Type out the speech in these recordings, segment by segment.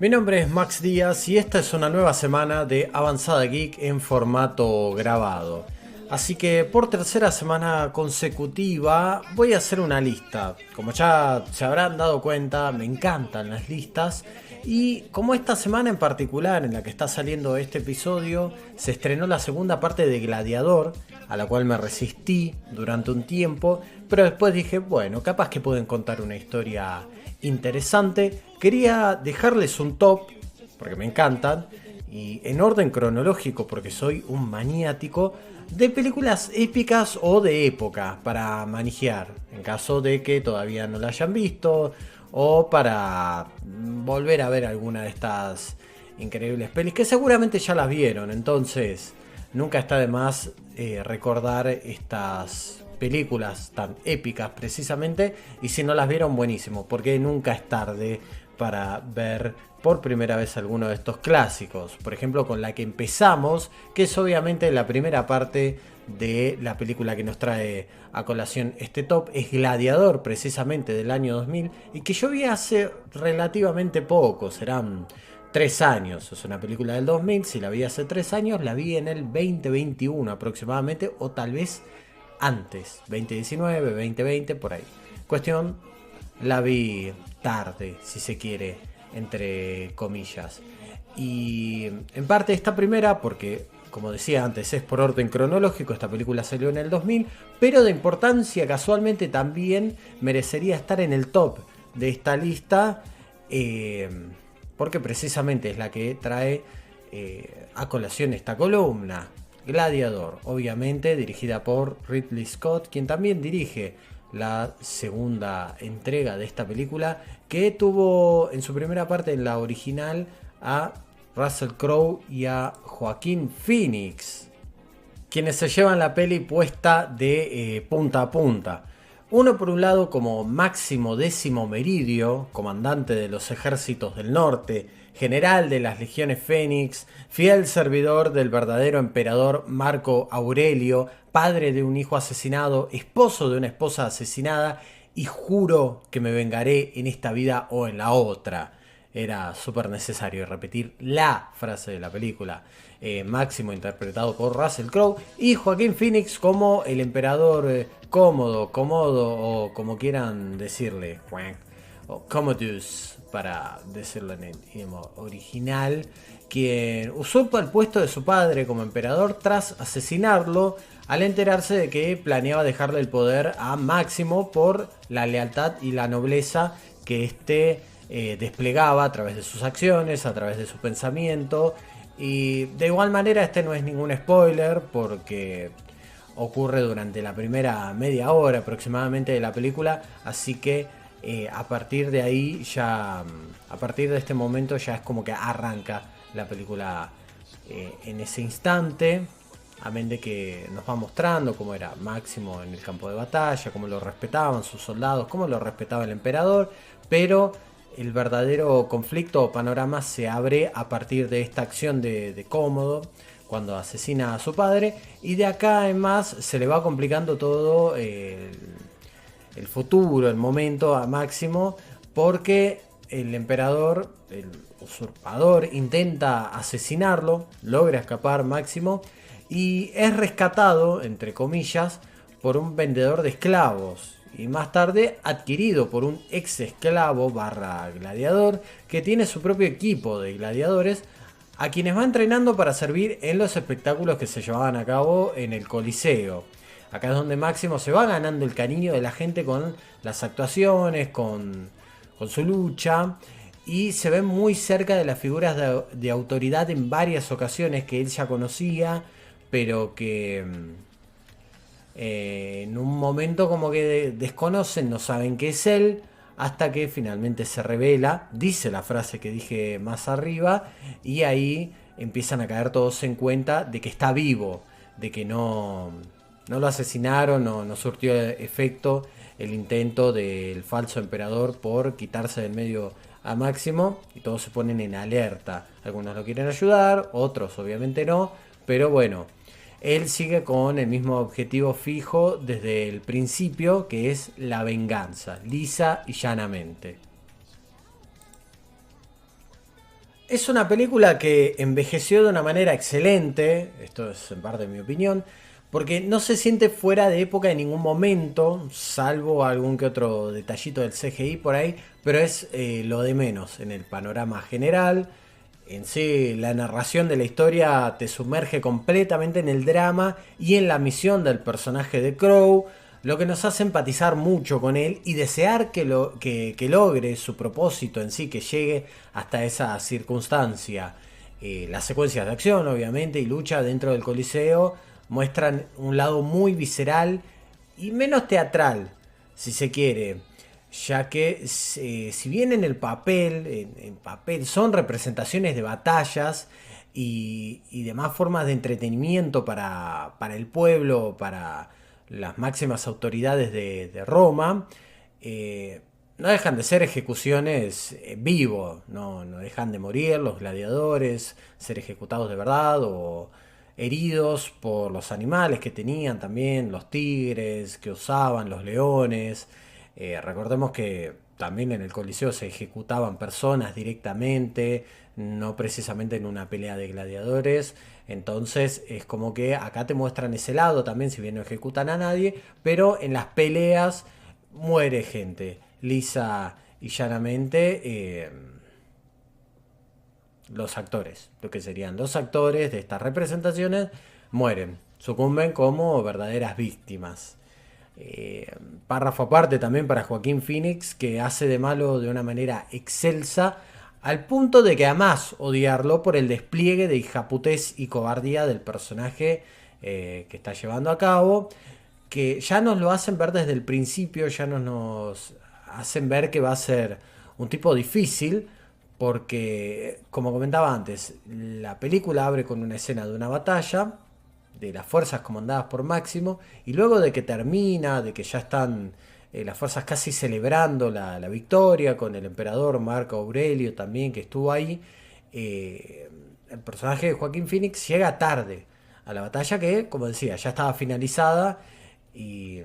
Mi nombre es Max Díaz y esta es una nueva semana de Avanzada Geek en formato grabado. Así que por tercera semana consecutiva voy a hacer una lista. Como ya se habrán dado cuenta, me encantan las listas. Y como esta semana en particular en la que está saliendo este episodio, se estrenó la segunda parte de Gladiador, a la cual me resistí durante un tiempo, pero después dije, bueno, capaz que pueden contar una historia interesante. Quería dejarles un top, porque me encantan, y en orden cronológico, porque soy un maniático, de películas épicas o de época para manejar, en caso de que todavía no la hayan visto, o para volver a ver alguna de estas increíbles pelis, que seguramente ya las vieron, entonces nunca está de más recordar estas películas tan épicas precisamente, y si no las vieron, buenísimo, porque nunca es tarde para ver por primera vez alguno de estos clásicos. Por ejemplo, con la que empezamos, que es obviamente la primera parte de la película que nos trae a colación este top, es Gladiador, precisamente del año 2000, y que yo vi hace relativamente poco, serán 3 años. Es una película del 2000, si la vi hace 3 años, la vi en el 2021 aproximadamente, o tal vez antes, 2019, 2020, por ahí. Cuestión, la vi tarde, si se quiere, entre comillas. Y en parte esta primera, porque como decía antes, es por orden cronológico, esta película salió en el 2000, pero de importancia casualmente también merecería estar en el top de esta lista, porque precisamente es la que trae a colación esta columna. Gladiador, obviamente dirigida por Ridley Scott, quien también dirige la segunda entrega de esta película, que tuvo en su primera parte, en la original, a Russell Crowe y a Joaquín Phoenix, quienes se llevan la peli puesta de punta a punta. Uno por un lado como Máximo Décimo Meridio, comandante de los ejércitos del norte, general de las legiones Fénix, fiel servidor del verdadero emperador Marco Aurelio, padre de un hijo asesinado, esposo de una esposa asesinada, y juro que me vengaré en esta vida o en la otra. Era súper necesario repetir la frase de la película. Máximo interpretado por Russell Crowe y Joaquín Phoenix como el emperador Cómodo, Comodo, o como quieran decirle, o Commodus para decirlo en el idioma original, quien usurpa el puesto de su padre como emperador tras asesinarlo al enterarse de que planeaba dejarle el poder a Máximo por la lealtad y la nobleza que este desplegaba a través de sus acciones, a través de su pensamiento. Y de igual manera este no es ningún spoiler, porque ocurre durante la primera media hora aproximadamente de la película, así que a partir de ahí ya, a partir de este momento ya es como que arranca la película en ese instante. Amén de que nos va mostrando cómo era Máximo en el campo de batalla, cómo lo respetaban sus soldados, cómo lo respetaba el emperador, pero el verdadero conflicto o panorama se abre a partir de esta acción de Cómodo, cuando asesina a su padre, y de acá en más se le va complicando todo el futuro, el momento a Máximo, porque el emperador, el usurpador, intenta asesinarlo, logra escapar Máximo, y es rescatado, entre comillas, por un vendedor de esclavos, y más tarde adquirido por un ex esclavo barra gladiador, que tiene su propio equipo de gladiadores, a quienes va entrenando para servir en los espectáculos que se llevaban a cabo en el Coliseo. Acá es donde Máximo se va ganando el cariño de la gente con las actuaciones, con su lucha, y se ve muy cerca de las figuras de autoridad en varias ocasiones que él ya conocía, pero que en un momento como que desconocen, no saben qué es él, hasta que finalmente se revela, dice la frase que dije más arriba, y ahí empiezan a caer todos en cuenta de que está vivo, de que no lo asesinaron, no surtió efecto el intento del falso emperador por quitarse del medio a Máximo, y todos se ponen en alerta. Algunos lo quieren ayudar, otros obviamente no, pero bueno, él sigue con el mismo objetivo fijo desde el principio, que es la venganza, lisa y llanamente. Es una película que envejeció de una manera excelente, esto es en parte mi opinión, porque no se siente fuera de época en ningún momento, salvo algún que otro detallito del CGI por ahí, pero es lo de menos en el panorama general. En sí, la narración de la historia te sumerge completamente en el drama y en la misión del personaje de Crow, lo que nos hace empatizar mucho con él y desear que logre su propósito en sí, que llegue hasta esa circunstancia. Las secuencias de acción, obviamente, y lucha dentro del Coliseo muestran un lado muy visceral y menos teatral, si se quiere, ya que si bien en el papel, en papel son representaciones de batallas y demás formas de entretenimiento para el pueblo, para las máximas autoridades de Roma, no dejan de ser ejecuciones en vivo, no dejan de morir los gladiadores, ser ejecutados de verdad o heridos por los animales que tenían también, los tigres que usaban, los leones. Recordemos que también en el Coliseo se ejecutaban personas directamente, no precisamente en una pelea de gladiadores. Entonces es como que acá te muestran ese lado también, si bien no ejecutan a nadie, pero en las peleas muere gente, lisa y llanamente. Los actores, lo que serían los actores de estas representaciones, mueren, sucumben como verdaderas víctimas. Párrafo aparte también para Joaquín Phoenix, que hace de malo de una manera excelsa, al punto de que además odiarlo por el despliegue de hijaputez y cobardía del personaje que está llevando a cabo, que ya nos lo hacen ver desde el principio, ya nos hacen ver que va a ser un tipo difícil, porque, como comentaba antes, la película abre con una escena de una batalla de las fuerzas comandadas por Máximo, y luego de que termina, de que ya están las fuerzas casi celebrando la victoria, con el emperador Marco Aurelio también que estuvo ahí, el personaje de Joaquín Phoenix llega tarde a la batalla que, como decía, ya estaba finalizada y,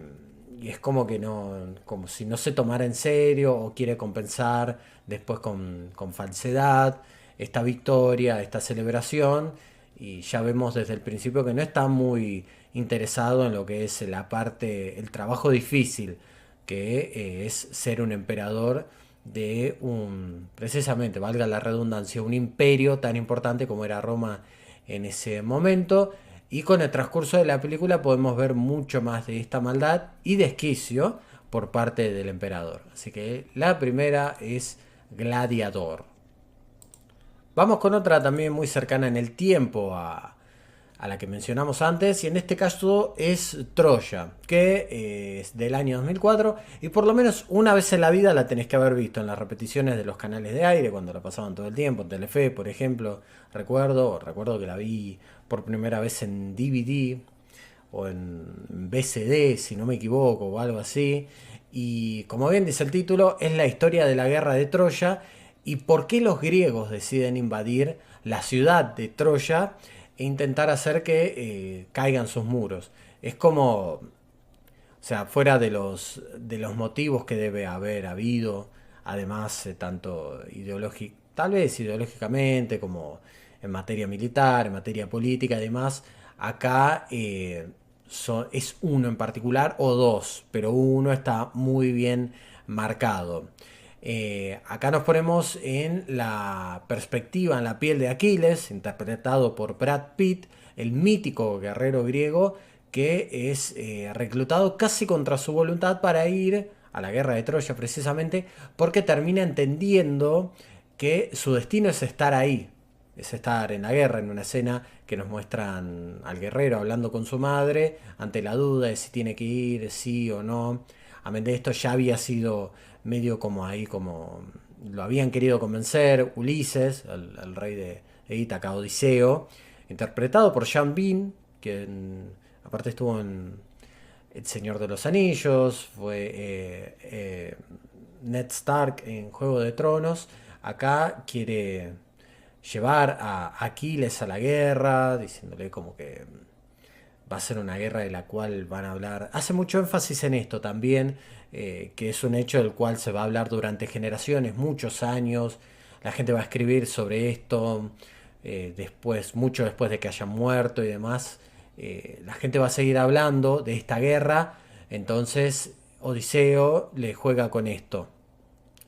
y es como que no, como si no se tomara en serio o quiere compensar después con falsedad esta victoria, esta celebración, y ya vemos desde el principio que no está muy interesado en lo que es la parte, el trabajo difícil que es ser un emperador de un, precisamente, valga la redundancia, un imperio tan importante como era Roma en ese momento. Y con el transcurso de la película podemos ver mucho más de esta maldad y desquicio por parte del emperador. Así que la primera es Gladiador. Vamos con otra también muy cercana en el tiempo a la que mencionamos antes, y en este caso es Troya, que es del año 2004 y por lo menos una vez en la vida la tenés que haber visto en las repeticiones de los canales de aire cuando la pasaban todo el tiempo, en Telefe por ejemplo. Recuerdo que la vi por primera vez en DVD o en BCD, si no me equivoco, o algo así. Y como bien dice el título, es la historia de la guerra de Troya y por qué los griegos deciden invadir la ciudad de Troya e intentar hacer que caigan sus muros. Es como, o sea, fuera de los motivos que debe haber habido, además, tanto ideológico, tal vez ideológicamente, como en materia militar, en materia política y demás, acá es uno en particular o dos, pero uno está muy bien marcado. Acá nos ponemos en la perspectiva, en la piel de Aquiles, interpretado por Brad Pitt, el mítico guerrero griego que es reclutado casi contra su voluntad para ir a la guerra de Troya precisamente porque termina entendiendo que su destino es estar ahí, es estar en la guerra, en una escena que nos muestran al guerrero hablando con su madre ante la duda de si tiene que ir, sí o no. Amén de esto ya había sido medio como ahí, como lo habían querido convencer Ulises, el rey de Ítaca, Odiseo, interpretado por Sean Bean, que aparte estuvo en El Señor de los Anillos, fue Ned Stark en Juego de Tronos. Acá quiere llevar a Aquiles a la guerra, diciéndole como que va a ser una guerra de la cual van a hablar. Hace mucho énfasis en esto también, que es un hecho del cual se va a hablar durante generaciones, muchos años. la gente va a escribir sobre esto después, mucho después de que hayan muerto y demás. La gente va a seguir hablando de esta guerra, entonces Odiseo le juega con esto.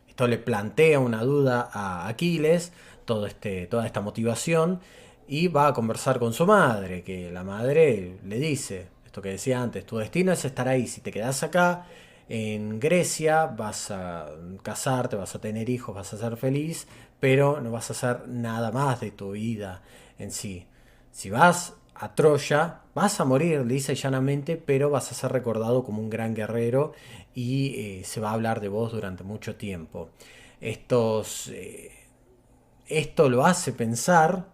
Esto le plantea una duda a Aquiles, toda esta motivación, y va a conversar con su madre, que la madre le dice, esto que decía antes, tu destino es estar ahí, si te quedas acá, en Grecia, vas a casarte, vas a tener hijos, vas a ser feliz, pero no vas a hacer nada más de tu vida en sí. Si vas a Troya, vas a morir lisa y llanamente, pero vas a ser recordado como un gran guerrero y se va a hablar de vos durante mucho tiempo. Estos, eh, Esto lo hace pensar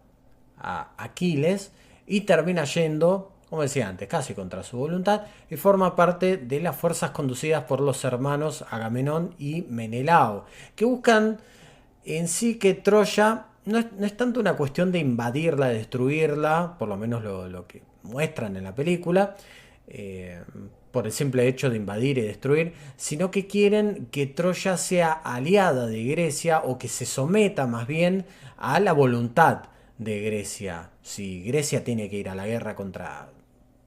a Aquiles y termina yendo, como decía antes, casi contra su voluntad y forma parte de las fuerzas conducidas por los hermanos Agamenón y Menelao, que buscan en sí que Troya no es tanto una cuestión de invadirla, de destruirla, por lo menos lo que muestran en la película, eh, por el simple hecho de invadir y destruir, sino que quieren que Troya sea aliada de Grecia o que se someta más bien a la voluntad de Grecia. Si Grecia tiene que ir a la guerra contra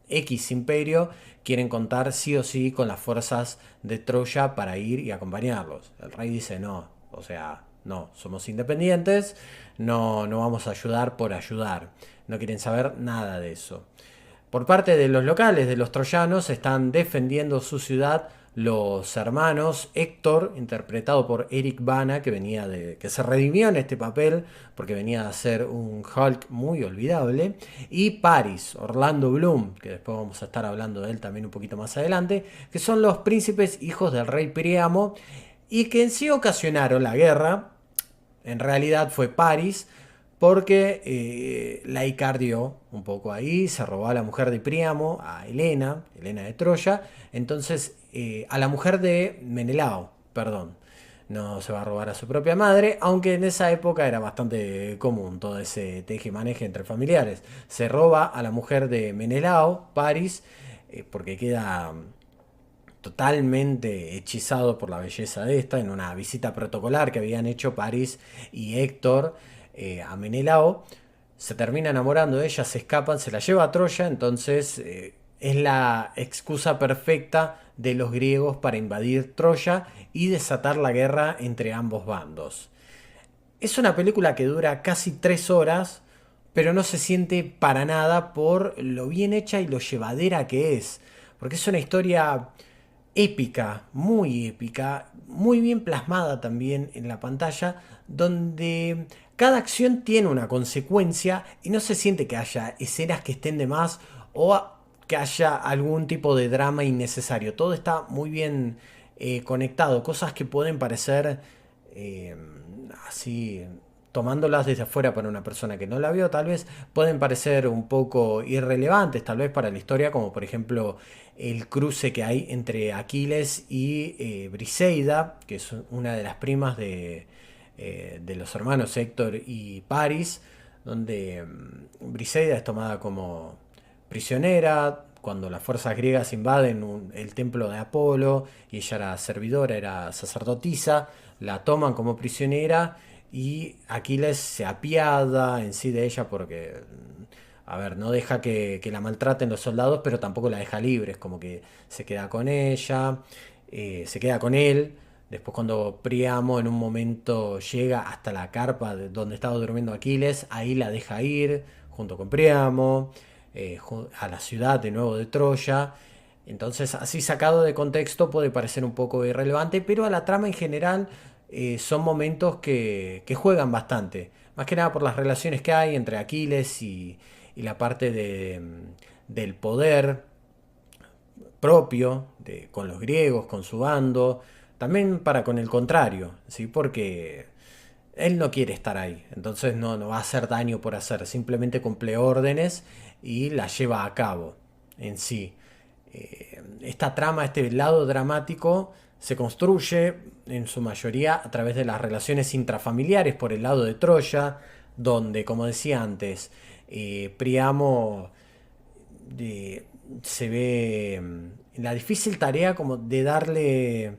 X imperio, quieren contar sí o sí con las fuerzas de Troya para ir y acompañarlos. El rey dice no, o sea, no, somos independientes, no vamos a ayudar por ayudar. No quieren saber nada de eso. Por parte de los locales, de los troyanos, están defendiendo su ciudad los hermanos Héctor, interpretado por Eric Bana, que se redimió en este papel porque venía a ser un Hulk muy olvidable, y Paris, Orlando Bloom, que después vamos a estar hablando de él también un poquito más adelante, que son los príncipes hijos del rey Priamo y que en sí ocasionaron la guerra. En realidad fue Paris, porque la icardió un poco ahí, se robó a la mujer de Príamo, a Helena, Helena de Troya, entonces a la mujer de Menelao, perdón, no se va a robar a su propia madre, aunque en esa época era bastante común todo ese teje-maneje entre familiares. Se roba a la mujer de Menelao, Paris, porque queda totalmente hechizado por la belleza de esta, en una visita protocolar que habían hecho París y Héctor a Menelao. Se termina enamorando de ella, se escapan, se la lleva a Troya, entonces es la excusa perfecta de los griegos para invadir Troya y desatar la guerra entre ambos bandos. Es una película que dura casi 3 horas, pero no se siente para nada por lo bien hecha y lo llevadera que es. Porque es una historia épica, muy bien plasmada también en la pantalla, donde cada acción tiene una consecuencia y no se siente que haya escenas que estén de más o que haya algún tipo de drama innecesario. Todo está muy bien conectado, cosas que pueden parecer eh, así tomándolas desde afuera para una persona que no la vio, tal vez pueden parecer un poco irrelevantes, tal vez para la historia, como por ejemplo el cruce que hay entre Aquiles y Briseida, que es una de las primas de los hermanos Héctor y Paris, donde Briseida es tomada como prisionera cuando las fuerzas griegas invaden el templo de Apolo y ella era servidora, era sacerdotisa, la toman como prisionera y Aquiles se apiada en sí de ella porque, a ver, no deja que la maltraten los soldados, pero tampoco la deja libre, es como que se queda con ella, se queda con él. Después cuando Priamo en un momento llega hasta la carpa donde estaba durmiendo Aquiles, ahí la deja ir junto con Priamo a la ciudad de nuevo de Troya. Entonces, así sacado de contexto puede parecer un poco irrelevante, pero a la trama en general son momentos que juegan bastante. Más que nada por las relaciones que hay entre Aquiles y la parte del poder propio con los griegos, con su bando. También para con el contrario, ¿sí? Porque él no quiere estar ahí, entonces no va a hacer daño por hacer, simplemente cumple órdenes y la lleva a cabo en sí. Esta trama, este lado dramático, se construye en su mayoría a través de las relaciones intrafamiliares por el lado de Troya, donde, como decía antes, Priamo de, se ve en la difícil tarea como de darle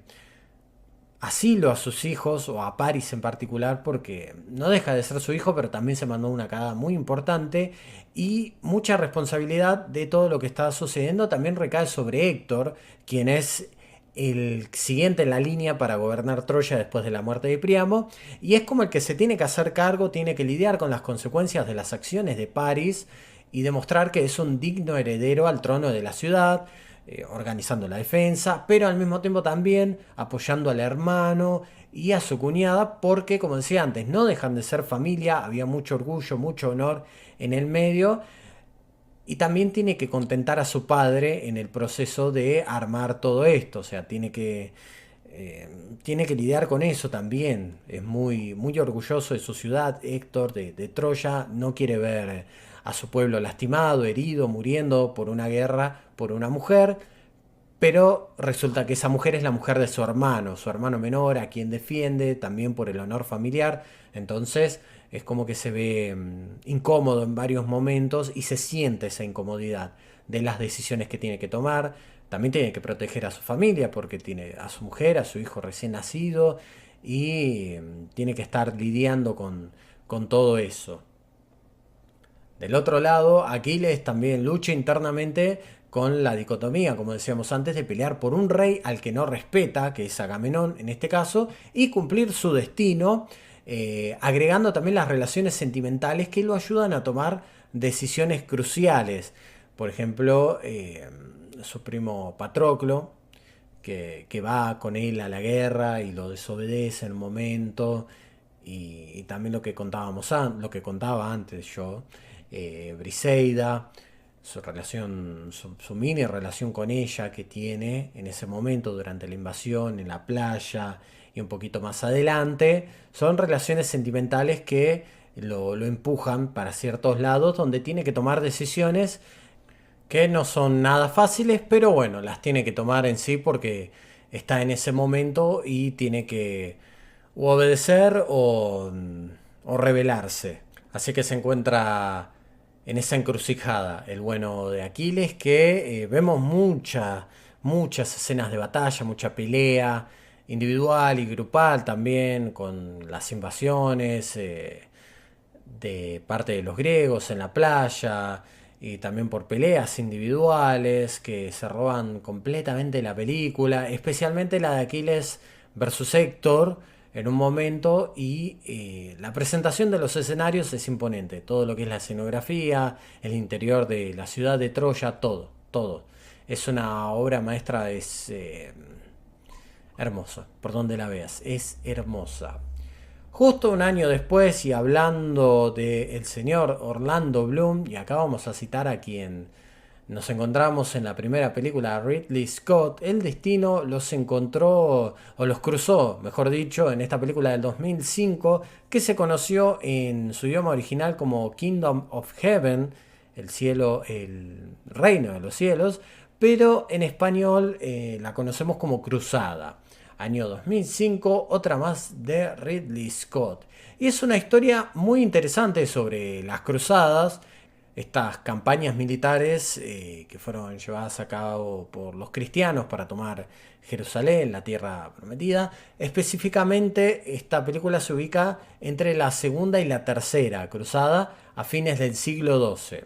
asilo a sus hijos, o a Paris en particular, porque no deja de ser su hijo, pero también se mandó una cagada muy importante y mucha responsabilidad de todo lo que está sucediendo también recae sobre Héctor, quien es el siguiente en la línea para gobernar Troya después de la muerte de Príamo, y es como el que se tiene que hacer cargo, tiene que lidiar con las consecuencias de las acciones de Paris y demostrar que es un digno heredero al trono de la ciudad, organizando la defensa, pero al mismo tiempo también apoyando al hermano y a su cuñada, porque como decía antes, no dejan de ser familia, había mucho orgullo, mucho honor en el medio, y también tiene que contentar a su padre en el proceso de armar todo esto, o sea, tiene que lidiar con eso también. Es muy, muy orgulloso de su ciudad, Héctor, de Troya. No quiere ver a su pueblo lastimado, herido, muriendo por una guerra, por una mujer. Pero resulta que esa mujer es la mujer de su hermano menor, a quien defiende, también por el honor familiar. Entonces es como que se ve incómodo en varios momentos y se siente esa incomodidad de las decisiones que tiene que tomar. También tiene que proteger a su familia porque tiene a su mujer, a su hijo recién nacido y tiene que estar lidiando con todo eso. Del otro lado, Aquiles también lucha internamente con la dicotomía, como decíamos antes, de pelear por un rey al que no respeta, que es Agamenón en este caso, y cumplir su destino, agregando también las relaciones sentimentales que lo ayudan a tomar decisiones cruciales. Por ejemplo, su primo Patroclo, que va con él a la guerra y lo desobedece en un momento, y también lo que contaba antes yo, Briseida, su relación, su mini relación con ella que tiene en ese momento durante la invasión, en la playa y un poquito más adelante, son relaciones sentimentales que lo empujan para ciertos lados donde tiene que tomar decisiones que no son nada fáciles, pero bueno, las tiene que tomar en sí porque está en ese momento y tiene que o obedecer o rebelarse. Así que se encuentra en esa encrucijada el bueno de Aquiles, que vemos muchas escenas de batalla, mucha pelea individual y grupal también, con las invasiones de parte de los griegos en la playa, y también por peleas individuales que se roban completamente la película, especialmente la de Aquiles versus Héctor en un momento, y la presentación de los escenarios es imponente, todo lo que es la escenografía, el interior de la ciudad de Troya, todo. Es una obra maestra, es hermosa, por donde la veas, es hermosa. Justo un año después, y hablando del señor Orlando Bloom, y acá vamos a citar a quien nos encontramos en la primera película de Ridley Scott, el destino los encontró, o los cruzó, mejor dicho, en esta película del 2005, que se conoció en su idioma original como Kingdom of Heaven, el cielo, el reino de los cielos, pero en español la conocemos como Cruzada. Año 2005, otra más de Ridley Scott. Y es una historia muy interesante sobre las cruzadas, estas campañas militares que fueron llevadas a cabo por los cristianos para tomar Jerusalén, la tierra prometida. Específicamente, esta película se ubica entre la segunda y la tercera cruzada a fines del siglo XII.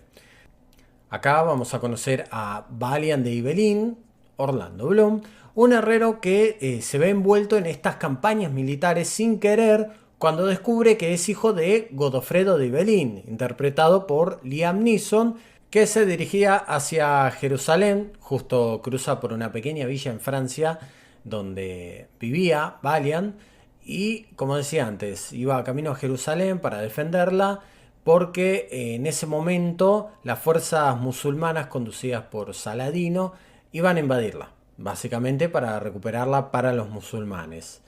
Acá vamos a conocer a Valiant de Ibelín, Orlando Bloom, un herrero que se ve envuelto en estas campañas militares sin querer cuando descubre que es hijo de Godofredo de Ibelín, interpretado por Liam Neeson, que se dirigía hacia Jerusalén, justo cruza por una pequeña villa en Francia donde vivía Valiant, y como decía antes, iba camino a Jerusalén para defenderla porque en ese momento las fuerzas musulmanas conducidas por Saladino iban a invadirla, básicamente para recuperarla para los musulmanes.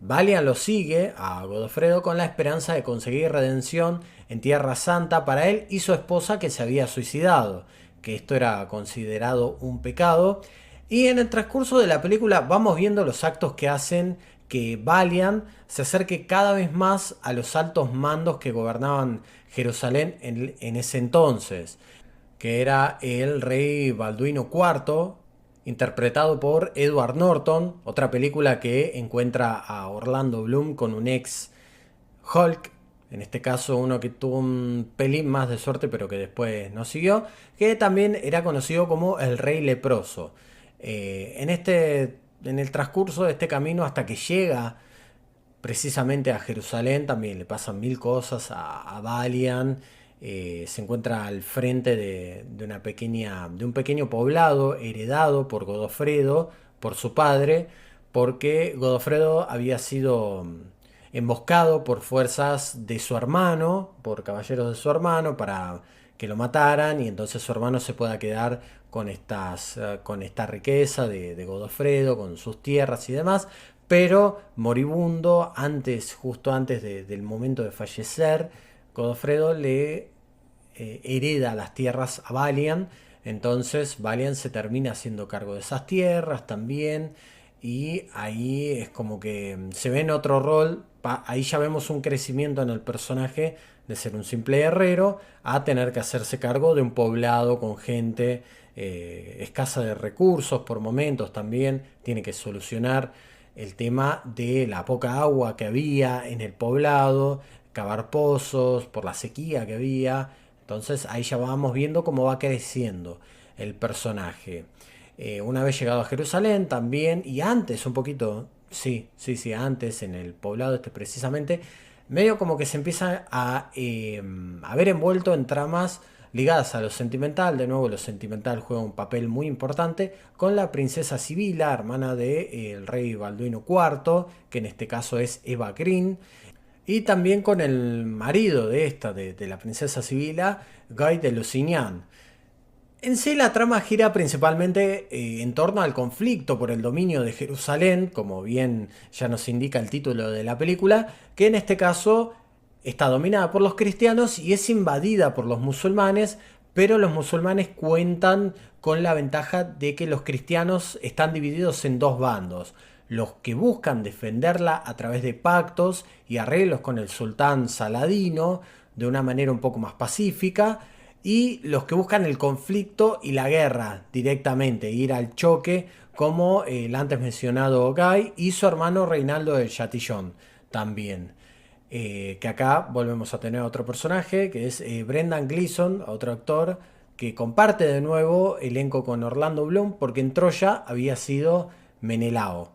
Valiant lo sigue a Godofredo con la esperanza de conseguir redención en Tierra Santa para él y su esposa, que se había suicidado, que esto era considerado un pecado. Y en el transcurso de la película vamos viendo los actos que hacen que Valiant se acerque cada vez más a los altos mandos que gobernaban Jerusalén en ese entonces, que era el rey Balduino IV, interpretado por Edward Norton, otra película que encuentra a Orlando Bloom con un ex Hulk, en este caso uno que tuvo un pelín más de suerte pero que después no siguió, que también era conocido como el Rey Leproso. En el transcurso de este camino hasta que llega precisamente a Jerusalén también le pasan mil cosas a Valiant. Se encuentra al frente de un pequeño poblado heredado por Godofredo, por su padre, porque Godofredo había sido emboscado por fuerzas de su hermano, por caballeros de su hermano, para que lo mataran y entonces su hermano se pueda quedar con esta riqueza de Godofredo, con sus tierras y demás, pero moribundo, justo antes del momento de fallecer, Godofredo le hereda las tierras a Valiant, entonces Valiant se termina haciendo cargo de esas tierras también, y ahí es como que se ve en otro rol, ahí ya vemos un crecimiento en el personaje de ser un simple guerrero a tener que hacerse cargo de un poblado con gente escasa de recursos por momentos también, tiene que solucionar el tema de la poca agua que había en el poblado, cavar pozos por la sequía que había. Entonces ahí ya vamos viendo cómo va creciendo el personaje. Una vez llegado a Jerusalén también, y antes un poquito, sí, antes en el poblado este precisamente, medio como que se empieza a ver envuelto en tramas ligadas a lo sentimental. De nuevo, lo sentimental juega un papel muy importante con la princesa Sibila, hermana del rey Balduino IV, que en este caso es Eva Green, y también con el marido de la princesa Sibila, Guy de Lusignan. En sí la trama gira principalmente en torno al conflicto por el dominio de Jerusalén, como bien ya nos indica el título de la película, que en este caso está dominada por los cristianos y es invadida por los musulmanes, pero los musulmanes cuentan con la ventaja de que los cristianos están divididos en dos bandos: los que buscan defenderla a través de pactos y arreglos con el sultán Saladino de una manera un poco más pacífica, y los que buscan el conflicto y la guerra directamente, ir al choque, como el antes mencionado Guy y su hermano Reinaldo de Chatillon también. Que acá volvemos a tener otro personaje, que es Brendan Gleeson, otro actor, que comparte de nuevo elenco con Orlando Bloom, porque en Troya había sido Menelao,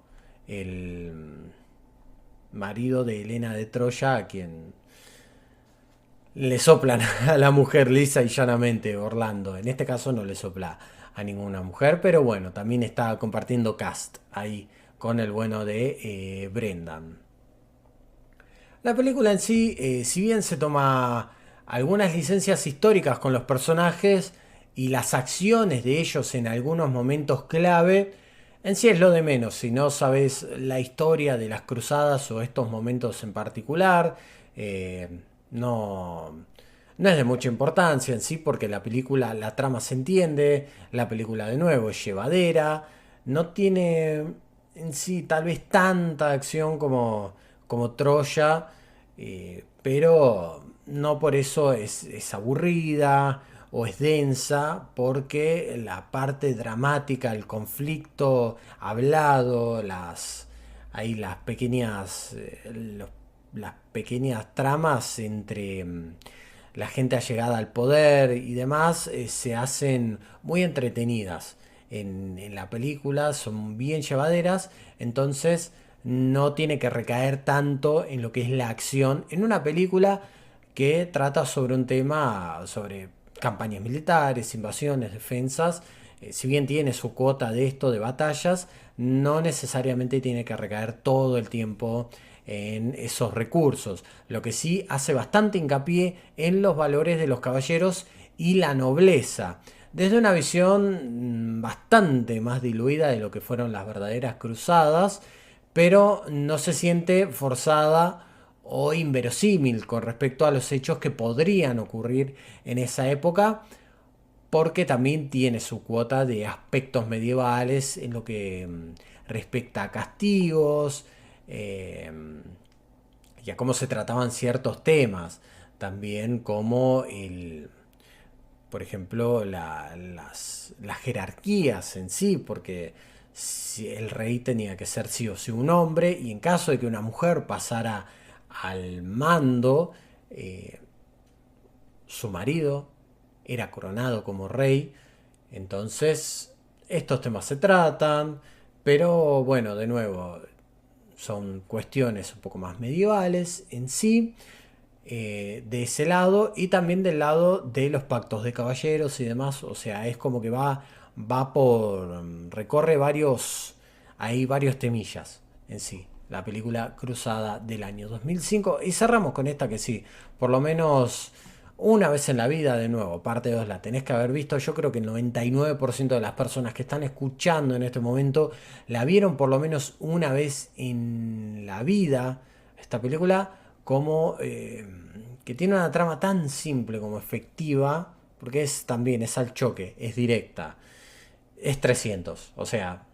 el marido de Helena de Troya, a quien le soplan a la mujer lisa y llanamente Orlando. En este caso no le sopla a ninguna mujer, pero bueno, también está compartiendo cast ahí con el bueno de Brendan. La película en sí, si bien se toma algunas licencias históricas con los personajes y las acciones de ellos en algunos momentos clave, en sí es lo de menos. Si no sabes la historia de las cruzadas o estos momentos en particular, eh, no, no es de mucha importancia en sí, porque la película, la trama se entiende, la película de nuevo es llevadera, no tiene en sí tal vez tanta acción como Troya, pero no por eso es aburrida o es densa, porque la parte dramática, el conflicto hablado, las pequeñas, las pequeñas tramas entre la gente allegada al poder y demás, se hacen muy entretenidas en la película, son bien llevaderas, entonces no tiene que recaer tanto en lo que es la acción en una película que trata sobre un tema, sobre campañas militares, invasiones, defensas. Si bien tiene su cuota de esto, de batallas, no necesariamente tiene que recaer todo el tiempo en esos recursos. Lo que sí hace bastante hincapié en los valores de los caballeros y la nobleza, desde una visión bastante más diluida de lo que fueron las verdaderas cruzadas, pero no se siente forzada o inverosímil con respecto a los hechos que podrían ocurrir en esa época, porque también tiene su cuota de aspectos medievales en lo que respecta a castigos eh, y a cómo se trataban ciertos temas, también como por ejemplo, las jerarquías en sí, porque si el rey tenía que ser sí o sí un hombre, y en caso de que una mujer pasara al mando, eh, su marido era coronado como rey. Entonces, estos temas se tratan, pero bueno, de nuevo, son cuestiones un poco más medievales en sí, de ese lado y también del lado de los pactos de caballeros y demás. O sea, es como que va por, recorre hay varios temillas en sí. La película Cruzada del año 2005. Y cerramos con esta que sí, por lo menos una vez en la vida, de nuevo, parte 2 la tenés que haber visto. Yo creo que el 99% de las personas que están escuchando en este momento la vieron por lo menos una vez en la vida, esta película, como que tiene una trama tan simple como efectiva, porque es al choque, es directa, es 300. O sea,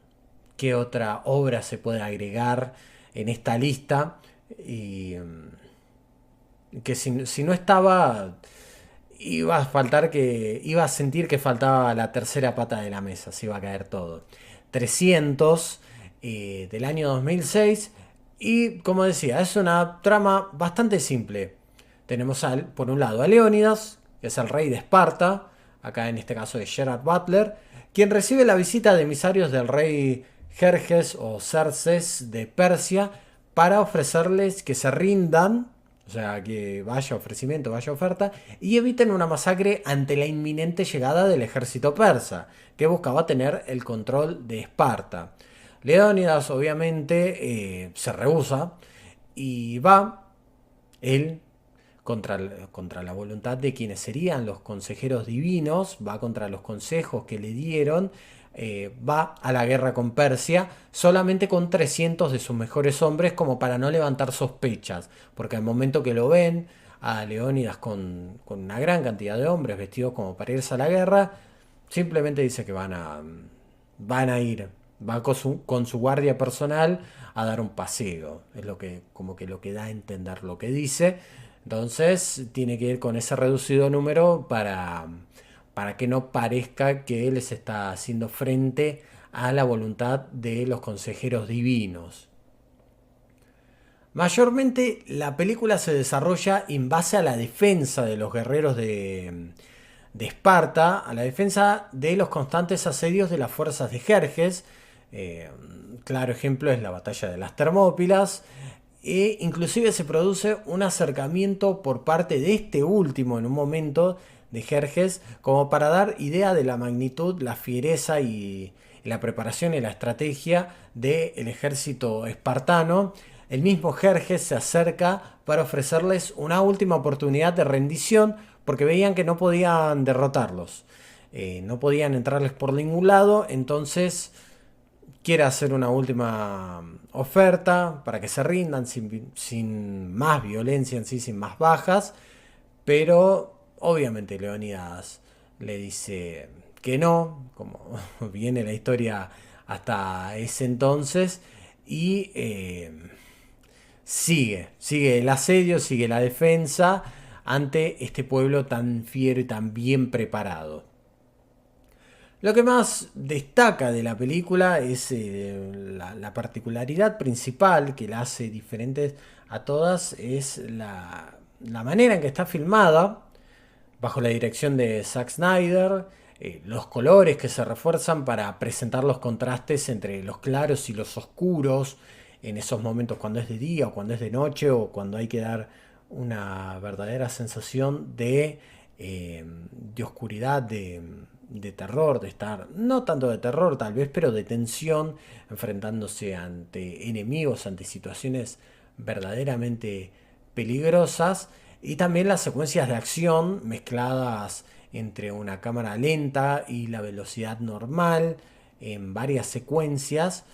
¿qué otra obra se puede agregar en esta lista? Y que si no estaba, iba a sentir que faltaba la tercera pata de la mesa, se iba a caer todo. 300 del año 2006. Y como decía, es una trama bastante simple. Tenemos por un lado a Leónidas, que es el rey de Esparta, acá en este caso de Gerard Butler, quien recibe la visita de emisarios del rey Jerjes o Xerxes de Persia para ofrecerles que se rindan, o sea, que vaya ofrecimiento, vaya oferta, y eviten una masacre ante la inminente llegada del ejército persa, que buscaba tener el control de Esparta. Leónidas obviamente se rehúsa y va él contra la voluntad de quienes serían los consejeros divinos, va contra los consejos que le dieron, va a la guerra con Persia solamente con 300 de sus mejores hombres como para no levantar sospechas, porque al momento que lo ven a Leónidas con una gran cantidad de hombres vestidos como para irse a la guerra, simplemente dice que van a ir, va con su guardia personal a dar un paseo, es lo que como que lo que da a entender lo que dice. Entonces tiene que ir con ese reducido número para que no parezca que les está haciendo frente a la voluntad de los consejeros divinos. Mayormente la película se desarrolla en base a la defensa de los guerreros de Esparta, a la defensa de los constantes asedios de las fuerzas de Jerjes. Claro ejemplo es la batalla de las Termópilas. E inclusive se produce un acercamiento por parte de este último en un momento de Jerjes como para dar idea de la magnitud, la fiereza y la preparación y la estrategia del ejército espartano. El mismo Jerjes se acerca para ofrecerles una última oportunidad de rendición porque veían que no podían derrotarlos, no podían entrarles por ningún lado. Entonces quiere hacer una última oferta para que se rindan sin más violencia en sí, sin más bajas, pero obviamente Leónidas le dice que no, como viene la historia hasta ese entonces, y sigue el asedio, sigue la defensa ante este pueblo tan fiero y tan bien preparado. Lo que más destaca de la película es la particularidad principal que la hace diferente a todas, es la manera en que está filmada, bajo la dirección de Zack Snyder, los colores que se refuerzan para presentar los contrastes entre los claros y los oscuros, en esos momentos cuando es de día o cuando es de noche o cuando hay que dar una verdadera sensación de oscuridad, de terror, de estar, no tanto de terror tal vez, pero de tensión, enfrentándose ante enemigos, ante situaciones verdaderamente peligrosas, y también las secuencias de acción mezcladas entre una cámara lenta y la velocidad normal en varias secuencias.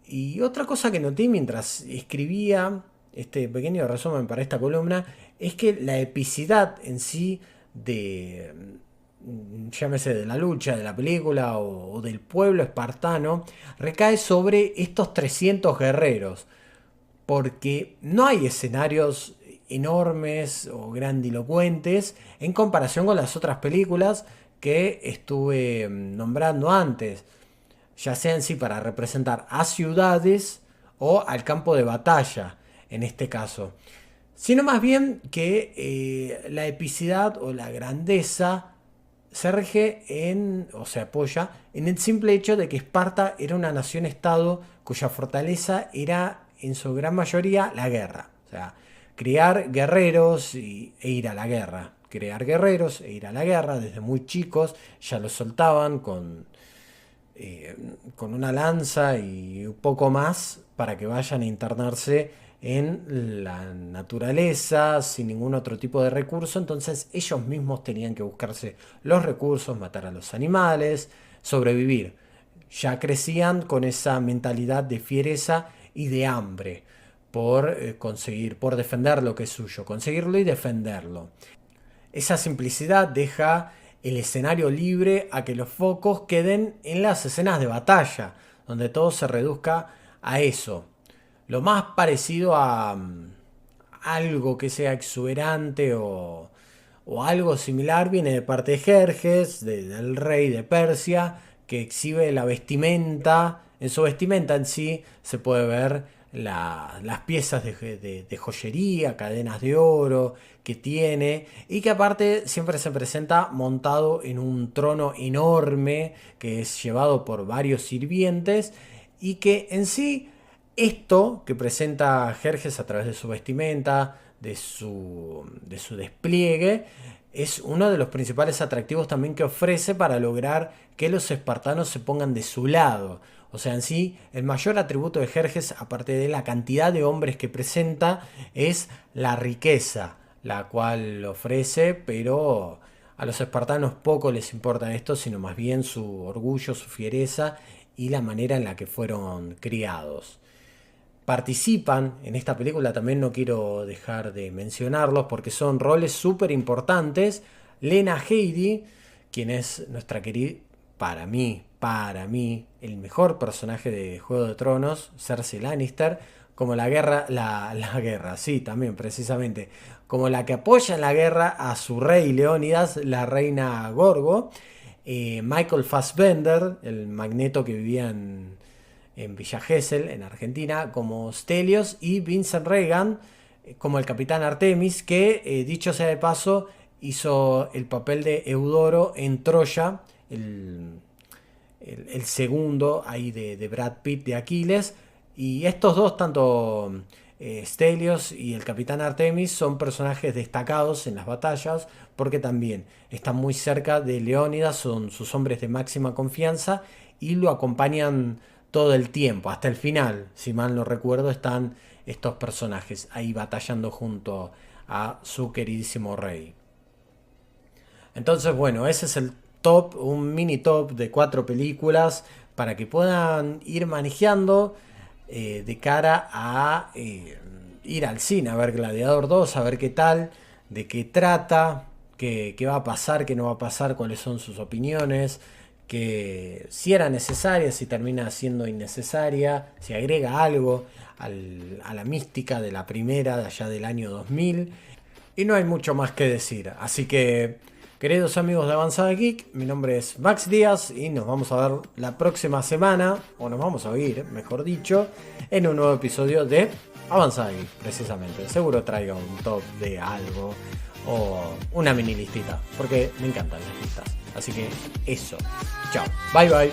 Y otra cosa que noté mientras escribía este pequeño resumen para esta columna es que la epicidad en sí de, llámese de la lucha, de la película o del pueblo espartano, recae sobre estos 300 guerreros, porque no hay escenarios enormes o grandilocuentes en comparación con las otras películas que estuve nombrando antes, ya sea en sí para representar a ciudades o al campo de batalla, en este caso, sino más bien que la epicidad o la grandeza se rige o se apoya en el simple hecho de que Esparta era una nación-estado cuya fortaleza era en su gran mayoría la guerra. O sea, criar guerreros e ir a la guerra. Crear guerreros e ir a la guerra desde muy chicos, ya los soltaban con una lanza y un poco más para que vayan a internarse en la naturaleza sin ningún otro tipo de recurso. Entonces ellos mismos tenían que buscarse los recursos, matar a los animales, sobrevivir. Ya crecían con esa mentalidad de fiereza y de hambre por conseguir, por defender lo que es suyo, conseguirlo y defenderlo. Esa simplicidad deja el escenario libre a que los focos queden en las escenas de batalla, donde todo se reduzca a eso. Lo más parecido a algo que sea exuberante o algo similar viene de parte de Jerjes, del rey de Persia, que exhibe la vestimenta. En su vestimenta en sí se puede ver las piezas de joyería, cadenas de oro que tiene, y que aparte siempre se presenta montado en un trono enorme que es llevado por varios sirvientes, y que en sí esto que presenta Jerjes a través de su vestimenta, de su despliegue, es uno de los principales atractivos también que ofrece para lograr que los espartanos se pongan de su lado. O sea, en sí, el mayor atributo de Jerjes, aparte de la cantidad de hombres que presenta, es la riqueza, la cual ofrece, pero a los espartanos poco les importa esto, sino más bien su orgullo, su fiereza y la manera en la que fueron criados. Participan en esta película, también no quiero dejar de mencionarlos porque son roles súper importantes. Lena Headey, quien es nuestra querida, para mí, el mejor personaje de Juego de Tronos, Cersei Lannister, como la guerra, sí, también precisamente, como la que apoya en la guerra a su rey Leónidas, la reina Gorgo. Michael Fassbender, el Magneto que vivía en Villa Gesell, en Argentina, como Stelios, y Vincent Regan como el Capitán Artemis, que dicho sea de paso hizo el papel de Eudoro en Troya, el segundo ahí de Brad Pitt, de Aquiles. Y estos dos, tanto Stelios y el Capitán Artemis, son personajes destacados en las batallas porque también están muy cerca de Leónidas, son sus hombres de máxima confianza y lo acompañan todo el tiempo, hasta el final. Si mal no recuerdo, están estos personajes ahí batallando junto a su queridísimo rey. Entonces, bueno, ese es el top, un mini top de 4 películas para que puedan ir manejando de cara a ir al cine, a ver Gladiador 2, a ver qué tal, de qué trata, qué va a pasar, qué no va a pasar, cuáles son sus opiniones, que si era necesaria, si termina siendo innecesaria, si agrega algo a la mística de la primera, de allá del año 2000, y no hay mucho más que decir. Así que, queridos amigos de Avanzada Geek, mi nombre es Max Díaz y nos vamos a ver la próxima semana, o nos vamos a oír, mejor dicho, en un nuevo episodio de Avanzada Geek, precisamente. Seguro traiga un top de algo o una mini listita, porque me encantan las listas. Así que eso. Chao. Bye bye.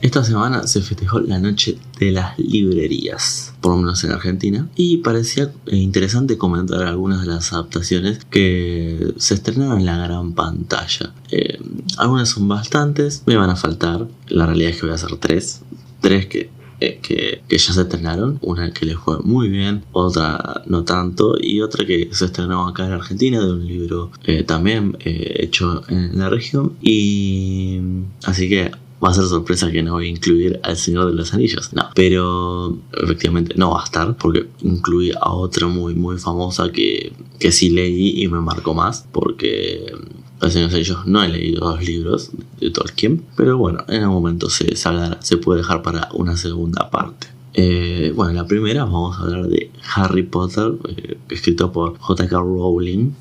Esta semana se festejó la noche de las librerías, por lo menos en Argentina, y parecía interesante comentar algunas de las adaptaciones que se estrenaron en la gran pantalla. Algunas son bastantes, me van a faltar, la realidad es que voy a hacer tres que ya se estrenaron, una que les fue muy bien, otra no tanto, y otra que se estrenó acá en Argentina de un libro también hecho en la región. Y así que va a ser sorpresa que no voy a incluir al Señor de los Anillos. No, pero efectivamente no va a estar porque incluí a otra muy muy famosa que sí leí y me marcó más porque el Señor de los Anillos no he leído los libros de Tolkien, pero bueno, en algún momento se hablará, se puede dejar para una segunda parte. Bueno, la primera vamos a hablar de Harry Potter, escrito por J.K. Rowling.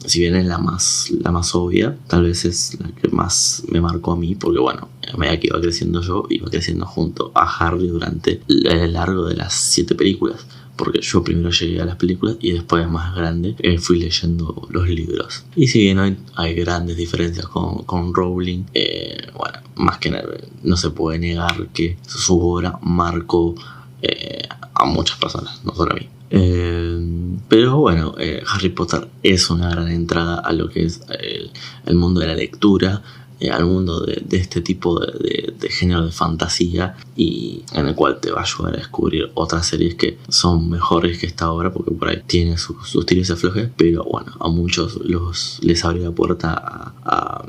Si bien es la más obvia, tal vez es la que más me marcó a mí, porque bueno, a medida que iba creciendo yo, iba creciendo junto a Harry durante el largo de las 7 películas. Porque yo primero llegué a las películas y después, más grande, fui leyendo los libros. Y si bien hay grandes diferencias con Rowling, bueno, más que nada no se puede negar que su obra marcó a muchas personas, no solo a mí. Pero bueno, Harry Potter es una gran entrada a lo que es el mundo de la lectura, al mundo de este tipo de género de fantasía, y en el cual te va a ayudar a descubrir otras series que son mejores que esta obra, porque por ahí tiene sus tiros y aflojes, pero bueno, a muchos les abre la puerta a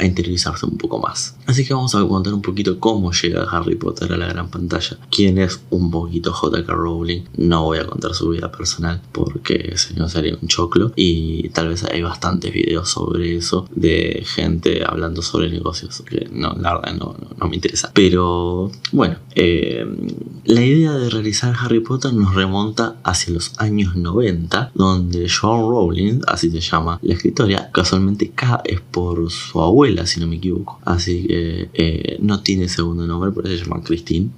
interiorizarse un poco más. Así que vamos a contar un poquito cómo llega Harry Potter a la gran pantalla, quién es un poquito J.K. Rowling. No voy a contar su vida personal porque si no sería un choclo, y tal vez hay bastantes videos sobre eso de gente hablando sobre negocios, que no, la verdad no me interesa. Pero bueno, la idea de realizar Harry Potter nos remonta hacia los años 90, donde Joanne Rowling, así se llama la escritora, casualmente K es por su abuela, si no me equivoco, así que no tiene segundo nombre, por eso se llama Christine.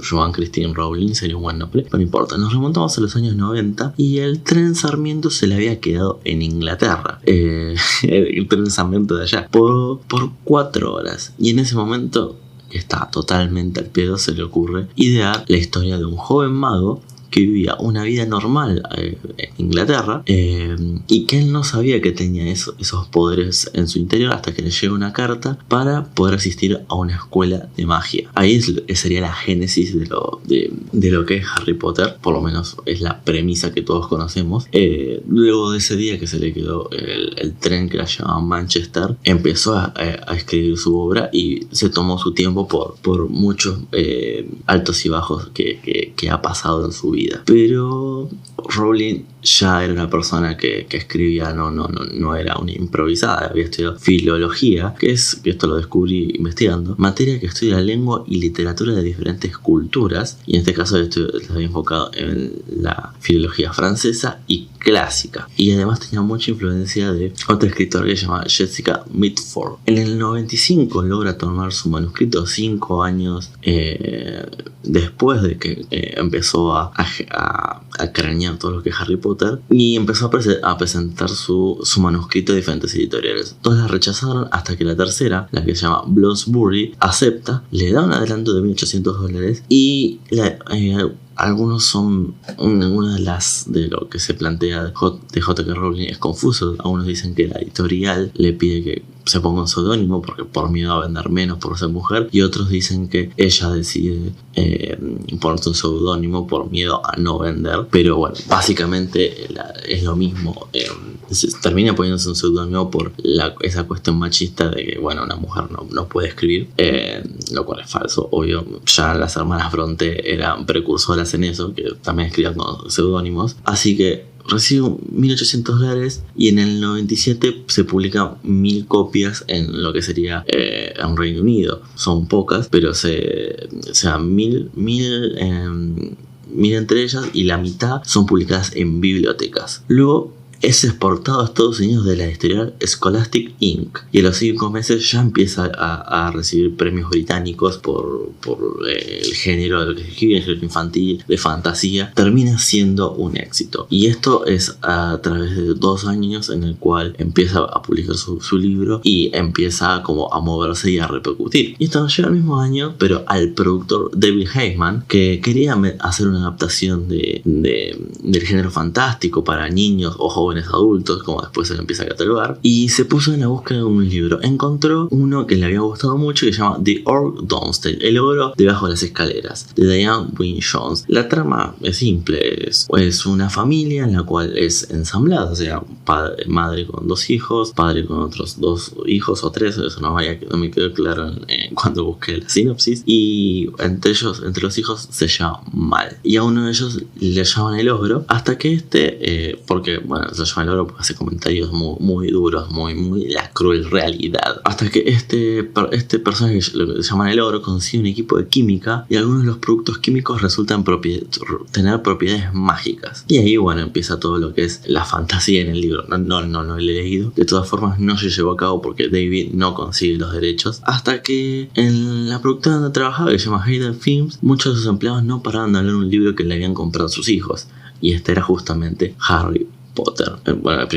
Joanne Christine Rowling sería un buen nombre, pero no importa. Nos remontamos a los años 90 y el tren Sarmiento se le había quedado en Inglaterra, el tren Sarmiento de allá, por 4 horas, y en ese momento, que está totalmente al pedo, se le ocurre idear la historia de un joven mago que vivía una vida normal en Inglaterra, y que él no sabía que tenía esos poderes en su interior hasta que le llega una carta para poder asistir a una escuela de magia. Ahí sería la génesis de lo que es Harry Potter, por lo menos es la premisa que todos conocemos. Luego de ese día que se le quedó el tren que la llevaba a Manchester, empezó a escribir su obra y se tomó su tiempo por muchos altos y bajos que ha pasado en su vida. Pero Rowling ya era una persona que escribía, no era una improvisada, había estudiado filología, que esto lo descubrí investigando, materia que estudia la lengua y literatura de diferentes culturas, y en este caso estoy enfocado en la filología francesa y clásica, y además tenía mucha influencia de otra escritora que se llama Jessica Mitford. En el 95 logra tomar su manuscrito 5 años después de que empezó a cranear todo lo que es Harry Potter, y empezó a presentar su manuscrito a diferentes editoriales. Todas las rechazaron hasta que la tercera, la que se llama Bloomsbury, acepta, le da un adelanto de $1.800 y algunos son una de lo que se plantea de J.K. Rowling es confuso. Algunos dicen que la editorial le pide que se ponga un seudónimo porque por miedo a vender menos por ser mujer, y otros dicen que ella decide ponerse un seudónimo por miedo a no vender. Pero bueno, básicamente es lo mismo. Se termina poniéndose un seudónimo por esa cuestión machista de que bueno, una mujer no puede escribir, lo cual es falso, obvio. Ya las hermanas Bronte eran precursoras en eso, que también escribían con seudónimos. Así que recibe $1.800 y en el 97 se publican 1000 copias en lo que sería en Reino Unido. Son pocas, pero mil entre ellas, y la mitad son publicadas en bibliotecas. Luego es exportado a Estados Unidos de la editorial Scholastic Inc. y a los 5 meses ya empieza a recibir premios británicos por el género de lo que se escribe, el género infantil, de fantasía. Termina siendo un éxito, y esto es a través de 2 años en el cual empieza a publicar su libro y empieza como a moverse y a repercutir. Y esto nos llega al mismo año, pero al productor David Heyman, que quería hacer una adaptación del género fantástico para niños o jóvenes jóvenes adultos, como después se lo empieza a catalogar, y se puso en la búsqueda de un libro. Encontró uno que le había gustado mucho que se llama The Orc Downstairs, el ogro debajo de las escaleras, de Diane Wynne Jones. La trama es simple, es una familia en la cual es ensamblada, o sea, madre con 2 hijos, padre con otros 2 hijos o 3, eso no me quedó claro cuando busqué la sinopsis, y entre los hijos se lleva mal, y a uno de ellos le llaman el ogro, hasta que porque bueno, se llama el ogro porque hace comentarios muy duros, muy la cruel realidad, hasta que este personaje, lo que se llaman el ogro, consigue un equipo de química, y algunos de los productos químicos resultan tener propiedades mágicas, y ahí bueno, empieza todo lo que es la fantasía en el libro. No lo he leído, de todas formas no se llevó a cabo porque David no consigue los derechos, hasta que en la productora donde trabajaba, que se llama Hayden Films, muchos de sus empleados no paraban de hablar de un libro que le habían comprado a sus hijos, y este era justamente Harry Potter. Bueno,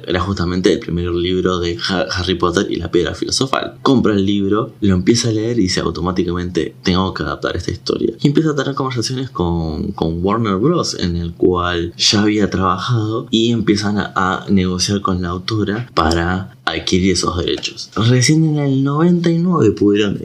era justamente el primer libro de Harry Potter y la Piedra Filosofal. Compra el libro, lo empieza a leer y dice automáticamente: tengo que adaptar esta historia. Y empieza a tener conversaciones con Warner Bros., en el cual ya había trabajado, y empiezan a negociar con la autora para adquirir esos derechos. Recién en el 99 pudieron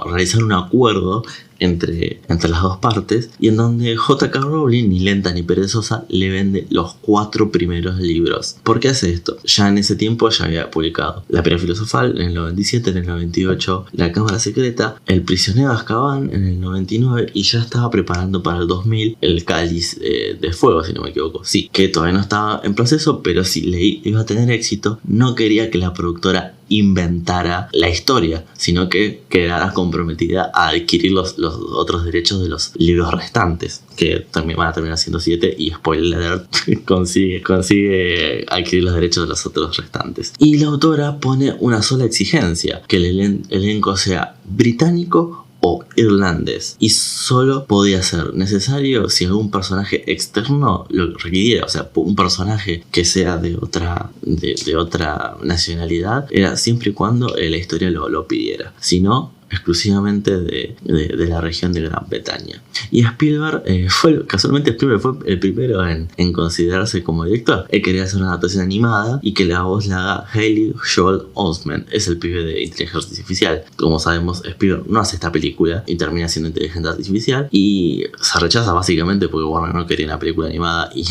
realizar un acuerdo entre las dos partes, y en donde J.K. Rowling, ni lenta ni perezosa, le vende los 4 primeros libros. ¿Por qué hace esto? Ya en ese tiempo ya había publicado La Piedra Filosofal en el 97, en el 98 La Cámara Secreta, El Prisionero de Azkaban en el 99, y ya estaba preparando para el 2000 El Cáliz de Fuego, si no me equivoco. Sí, que todavía no estaba en proceso, pero si iba a tener éxito, no quería que la productora inventara la historia, sino que quedara comprometida a adquirir los otros derechos de los libros restantes, que también van a terminar siendo 7, y spoiler alert, consigue adquirir los derechos de los otros restantes. Y la autora pone una sola exigencia: que el elenco sea británico o irlandés, y solo podía ser necesario si algún personaje externo lo requiriera, o sea, un personaje que sea de otra nacionalidad, era siempre y cuando la historia lo pidiera, si no, exclusivamente de la región de Gran Bretaña. Y Spielberg casualmente Spielberg fue el primero en considerarse como director. Él quería hacer una adaptación animada y que la voz la haga Haley Joel Osment, es el pibe de inteligencia artificial. Como sabemos, Spielberg no hace esta película y termina siendo inteligencia artificial, y se rechaza básicamente porque Warner no quería una película animada, y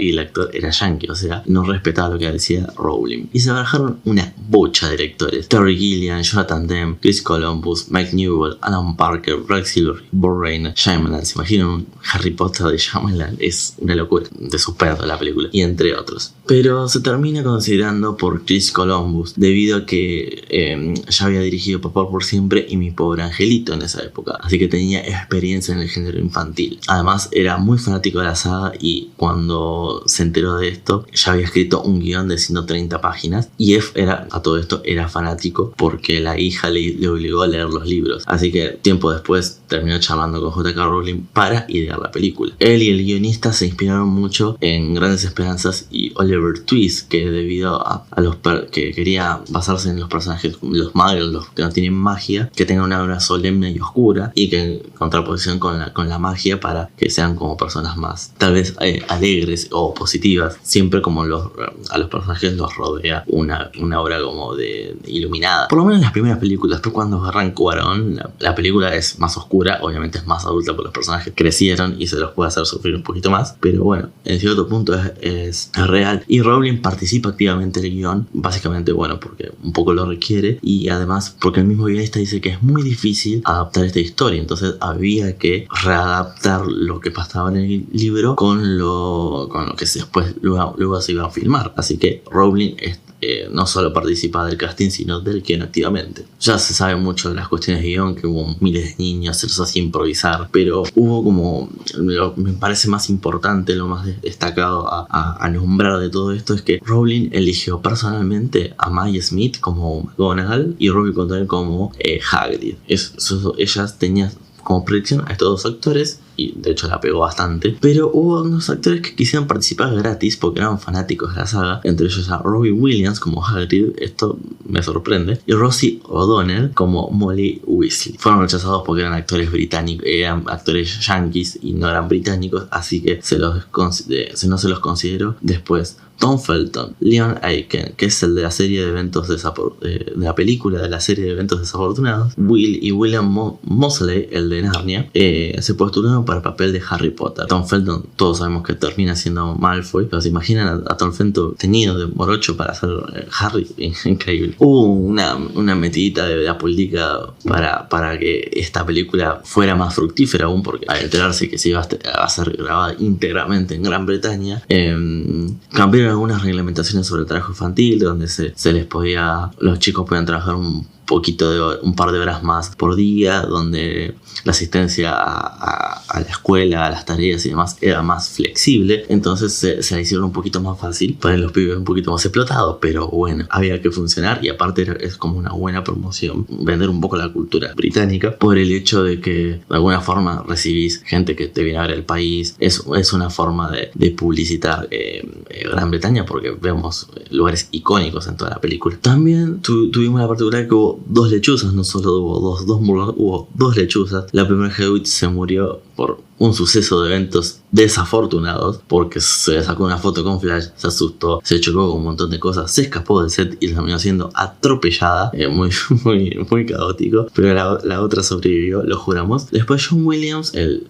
el actor era yankee, o sea, no respetaba lo que decía Rowling. Y se barajaron una bocha de directores: Terry Gilliam, Jonathan Demme, Chris Columbus, Mike Newell, Alan Parker, Rex Hillary, Bo Reynolds, Shyamalan. ¿Se imaginan un Harry Potter de Shyamalan? Es una locura, de suspenso la película, y entre otros. Pero se termina considerando por Chris Columbus, debido a que ya había dirigido Papá por Siempre y Mi Pobre Angelito en esa época, así que tenía experiencia en el género infantil. Además, era muy fanático de la saga, y cuando se enteró de esto, ya había escrito un guión de 130 páginas, y a todo esto era fanático porque la hija le obligó a leer los libros, así que tiempo después terminó charlando con J.K. Rowling para idear la película. Él y el guionista se inspiraron mucho en Grandes Esperanzas y Oliver Twist, que debido a que quería basarse en los personajes, los magos, los que no tienen magia, que tengan una obra solemne y oscura, y que en contraposición con la magia, para que sean como personas más tal vez alegres o positivas. Siempre como a los personajes los rodea una obra como de iluminada, por lo menos en las primeras películas. Pero cuando arrancó Cuarón, la película es más oscura, obviamente es más adulta porque los personajes crecieron y se los puede hacer sufrir un poquito más, pero bueno, en cierto punto es real. Y Rowling participa activamente en el guión, básicamente bueno, porque un poco lo requiere, y además porque el mismo guionista dice que es muy difícil adaptar esta historia, entonces había que readaptar lo que pasaba en el libro con lo que después luego se iba a filmar. Así que Rowling no solo participa del casting, sino del guion activamente. Ya se sabe mucho de las cuestiones de guión, que hubo miles de niños, se los hacía improvisar, pero hubo como, me parece más importante, lo más destacado a nombrar de todo esto, es que Rowling eligió personalmente a Maggie Smith como McGonagall y Robbie Coltrane como Hagrid. Ellas tenían como predicción a estos dos actores, y de hecho la pegó bastante, pero hubo unos actores que quisieron participar gratis porque eran fanáticos de la saga, entre ellos a Robin Williams como Hagrid, esto me sorprende, y Rosie O'Donnell como Molly Weasley. Fueron rechazados porque eran actores británicos, eran actores yankees y no eran británicos, así que no se los consideró. Después Tom Felton, Leon Aiken, que es el de la serie de eventos de la película de la serie de eventos desafortunados, Will y William Moseley, el de Narnia, se postularon para el papel de Harry Potter. Tom Felton, todos sabemos que termina siendo Malfoy, pero se imaginan a Tom Felton tenido de morocho para hacer Harry, increíble. Hubo una metidita de la política para que esta película fuera más fructífera aún, porque al enterarse que se iba a ser grabada íntegramente en Gran Bretaña, cambiaron algunas reglamentaciones sobre el trabajo infantil, donde los chicos podían trabajar un par de horas más por día, donde la asistencia a la escuela, a las tareas y demás era más flexible, entonces se la hicieron un poquito más fácil para los pibes un poquito más explotados, pero bueno, había que funcionar, y aparte es como una buena promoción vender un poco la cultura británica por el hecho de que de alguna forma recibís gente que te viene a ver el país. Es una forma de publicitar Gran Bretaña, porque vemos lugares icónicos en toda la película. También tuvimos la particularidad que hubo dos lechuzas, no solo hubo dos lechuzas. La primera, Hedwig, se murió por un suceso de eventos desafortunados, porque se sacó una foto con flash, se asustó, se chocó con un montón de cosas, se escapó del set y terminó siendo atropellada, muy caótico, pero la otra sobrevivió, lo juramos. Después John Williams, el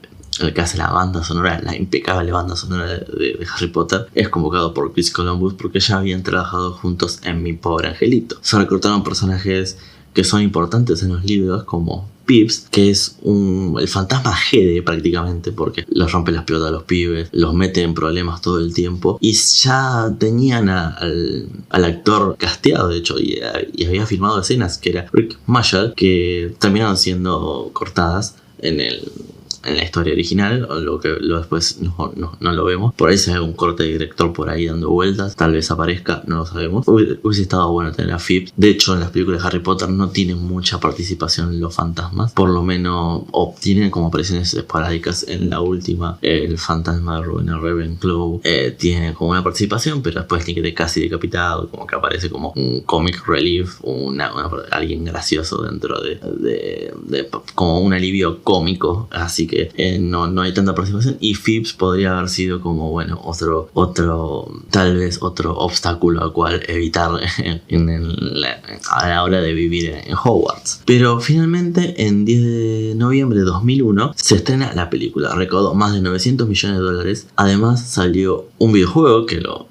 que hace la banda sonora, la impecable banda sonora de Harry Potter, es convocado por Chris Columbus porque ya habían trabajado juntos en Mi Pobre Angelito. Se recortaron personajes que son importantes en los libros, como Pips, que es el fantasma Gede prácticamente, porque los rompe las pelotas a los pibes, los mete en problemas todo el tiempo, y ya tenían al actor casteado, de hecho, y había filmado escenas que era Rick Marshall, que terminaron siendo cortadas en la historia original, lo que después no lo vemos. Por ahí se ve un corte de director por ahí dando vueltas, tal vez aparezca, no lo sabemos. Hubiese estado bueno tener a Phipps. De hecho, en las películas de Harry Potter no tienen mucha participación los fantasmas, por lo menos obtienen como apariciones esporádicas. En la última, el fantasma de Rowena Ravenclaw tiene como una participación, pero después ni casi decapitado, como que aparece como un comic relief, alguien gracioso dentro de como un alivio cómico, así que no hay tanta participación. Y Phipps podría haber sido como, bueno, tal vez otro obstáculo al cual evitar a la hora de vivir en Hogwarts. Pero finalmente, en 10 de noviembre de 2001 se estrena la película, recaudó más de $900 millones. Además salió un videojuego que lo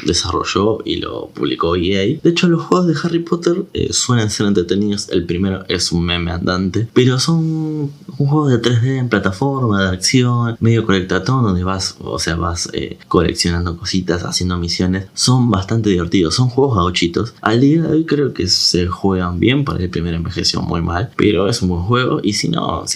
desarrolló y lo publicó EA. De hecho, los juegos de Harry Potter suelen ser entretenidos. El primero es un meme andante, pero son un juego de 3D en plataforma, de acción, medio colectatón, donde vas coleccionando cositas, haciendo misiones. Son bastante divertidos, son juegos gauchitos. Al día de hoy creo que se juegan bien, para el primero envejeció muy mal, pero es un buen juego. Y si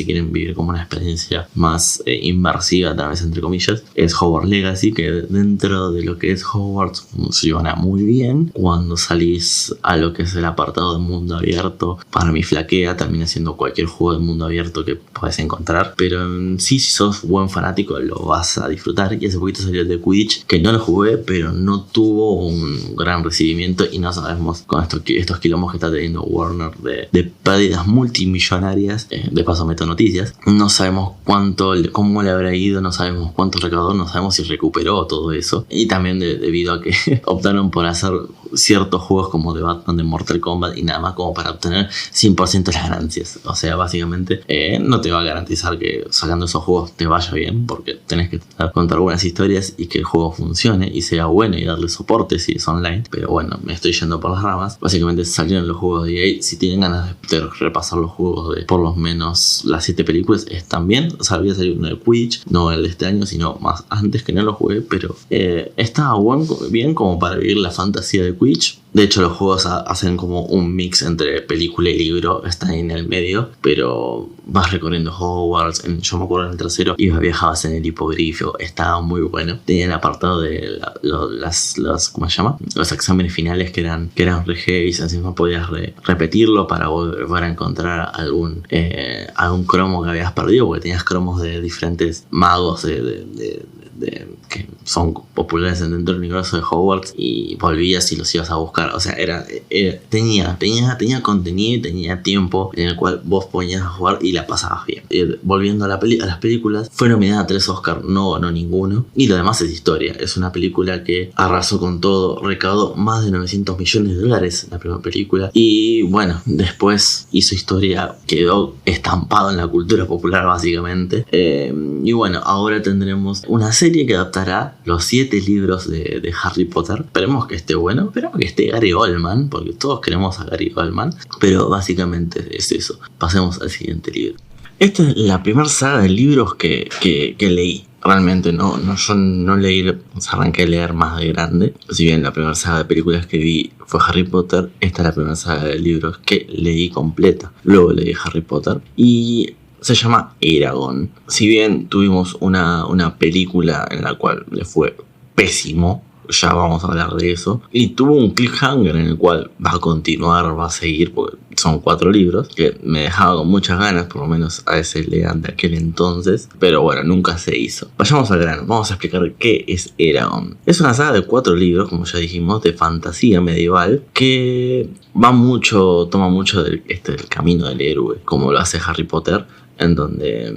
quieren vivir como una experiencia más inmersiva, tal vez entre comillas, es Hogwarts Legacy, que dentro de lo que es Hogwarts funciona muy bien. Cuando salís a lo que es el apartado de mundo abierto, para mí flaquea, termina siendo cualquier juego de mundo abierto que puedes encontrar, pero sí, si sos buen fanático lo vas a disfrutar. Y hace poquito salió el de Quidditch, que no lo jugué, pero no tuvo un gran recibimiento, y no sabemos con estos quilombos que está teniendo Warner de pérdidas multimillonarias. De paso meto noticias, no sabemos cómo le habrá ido, no sabemos cuánto recaudó, no sabemos si recuperó todo eso. Y también debido a que optaron por hacer ciertos juegos como de Batman, de Mortal Kombat, y nada más como para obtener 100% de las ganancias. O sea, básicamente no te va a garantizar que sacando esos juegos te vaya bien, porque tenés que contar buenas historias y que el juego funcione y sea bueno y darle soporte si es online. Pero bueno, me estoy yendo por las ramas. Básicamente salieron los juegos de EA. Si tienen ganas de repasar los juegos de por lo menos las 7 películas, están bien. O sea, había salido uno de Quidditch, no el de este año, sino más antes, que no lo jugué, pero Está bien como para vivir la fantasía de Quidditch. De hecho, los juegos hacen como un mix entre película y libro, están ahí en el medio, pero vas recorriendo Hogwarts. Yo me acuerdo en el tercero viajabas en el hipogrifo, estaba muy bueno. Tenía el apartado de ¿cómo se llama? Los exámenes finales que eran re heavy, así no podías repetirlo para volver a encontrar algún cromo que habías perdido, porque tenías cromos de diferentes magos que son populares dentro del universo de Hogwarts, y volvías y los ibas a buscar. O sea, tenía contenido y tenía tiempo en el cual vos ponías a jugar y la pasabas bien. Volviendo a las películas, fue nominada a 3 Oscars, no ganó ninguno, y lo demás es historia. Es una película que arrasó con todo, recaudó más de 900 millones de dólares la primera película, y bueno, después hizo historia, quedó estampado en la cultura popular básicamente. Y bueno, ahora tendremos una serie que adaptará los 7 libros de Harry Potter. Esperemos que esté bueno, esperemos que esté Gary Oldman, porque todos queremos a Gary Oldman, pero básicamente es eso. Pasemos al siguiente libro. Esta es la primera saga de libros que leí. Realmente yo no leí, arranqué a leer más de grande. Si bien la primera saga de películas que vi fue Harry Potter, esta es la primera saga de libros que leí completa. Luego leí Harry Potter y se llama Eragon. Si bien tuvimos una película en la cual le fue pésimo, ya vamos a hablar de eso, y tuvo un cliffhanger en el cual va a continuar, va a seguir, porque son 4 libros que me dejaba con muchas ganas, por lo menos a ese lean de aquel entonces, pero bueno, nunca se hizo. Vayamos al grano, vamos a explicar qué es Eragon. Es una saga de 4 libros, como ya dijimos, de fantasía medieval, que toma mucho del camino del héroe, como lo hace Harry Potter, en donde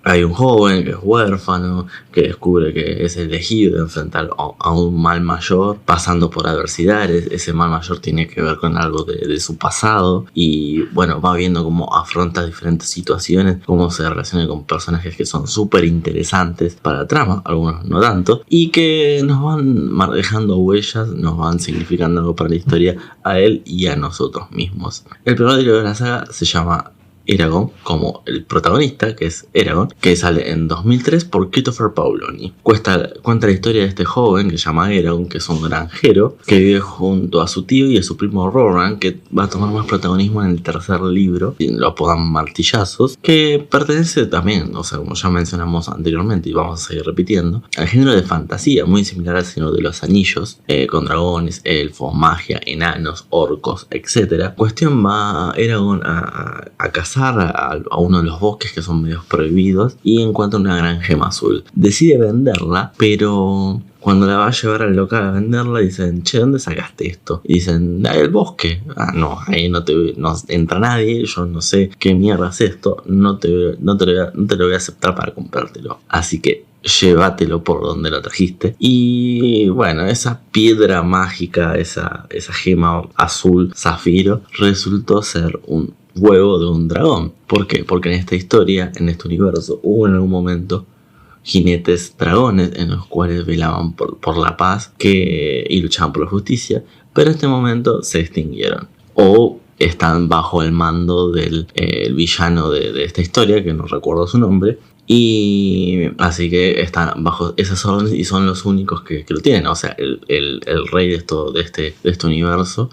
hay un joven que es huérfano, que descubre que es elegido de enfrentar a un mal mayor, pasando por adversidades. Ese mal mayor tiene que ver con algo de su pasado, y bueno, va viendo cómo afronta diferentes situaciones, cómo se relaciona con personajes que son súper interesantes para la trama, algunos no tanto, y que nos van dejando huellas, nos van significando algo para la historia a él y a nosotros mismos. El primer libro de la saga se llama Eragon, como el protagonista, que es Eragon, que sale en 2003 por Christopher Paolini. Cuenta la historia de este joven que se llama Eragon, que es un granjero que vive junto a su tío y a su primo Roran, que va a tomar más protagonismo en el tercer libro, y lo apodan Martillazos, que pertenece también, o sea, como ya mencionamos anteriormente y vamos a seguir repitiendo, al género de fantasía, muy similar al Señor de los Anillos, con dragones, elfos, magia, enanos, orcos, etc. Cuestión, va Eragon a cazar a uno de los bosques que son medios prohibidos y encuentra una gran gema azul. Decide venderla, pero cuando la va a llevar al local a venderla dicen: che, ¿dónde sacaste esto? Y dicen: del bosque. Ah, no, ahí no entra nadie, yo no sé qué mierda es esto, no te lo voy a aceptar para comprártelo. Así que llévatelo por donde lo trajiste. Y bueno, esa piedra mágica, esa gema azul zafiro, resultó ser un huevo de un dragón. ¿Por qué? Porque en esta historia, en este universo, hubo en algún momento jinetes dragones en los cuales velaban por la paz y luchaban por la justicia, pero en este momento se extinguieron o están bajo el mando del villano de esta historia, que no recuerdo su nombre, y así que están bajo esas órdenes y son los únicos que lo tienen. O sea, el rey de este universo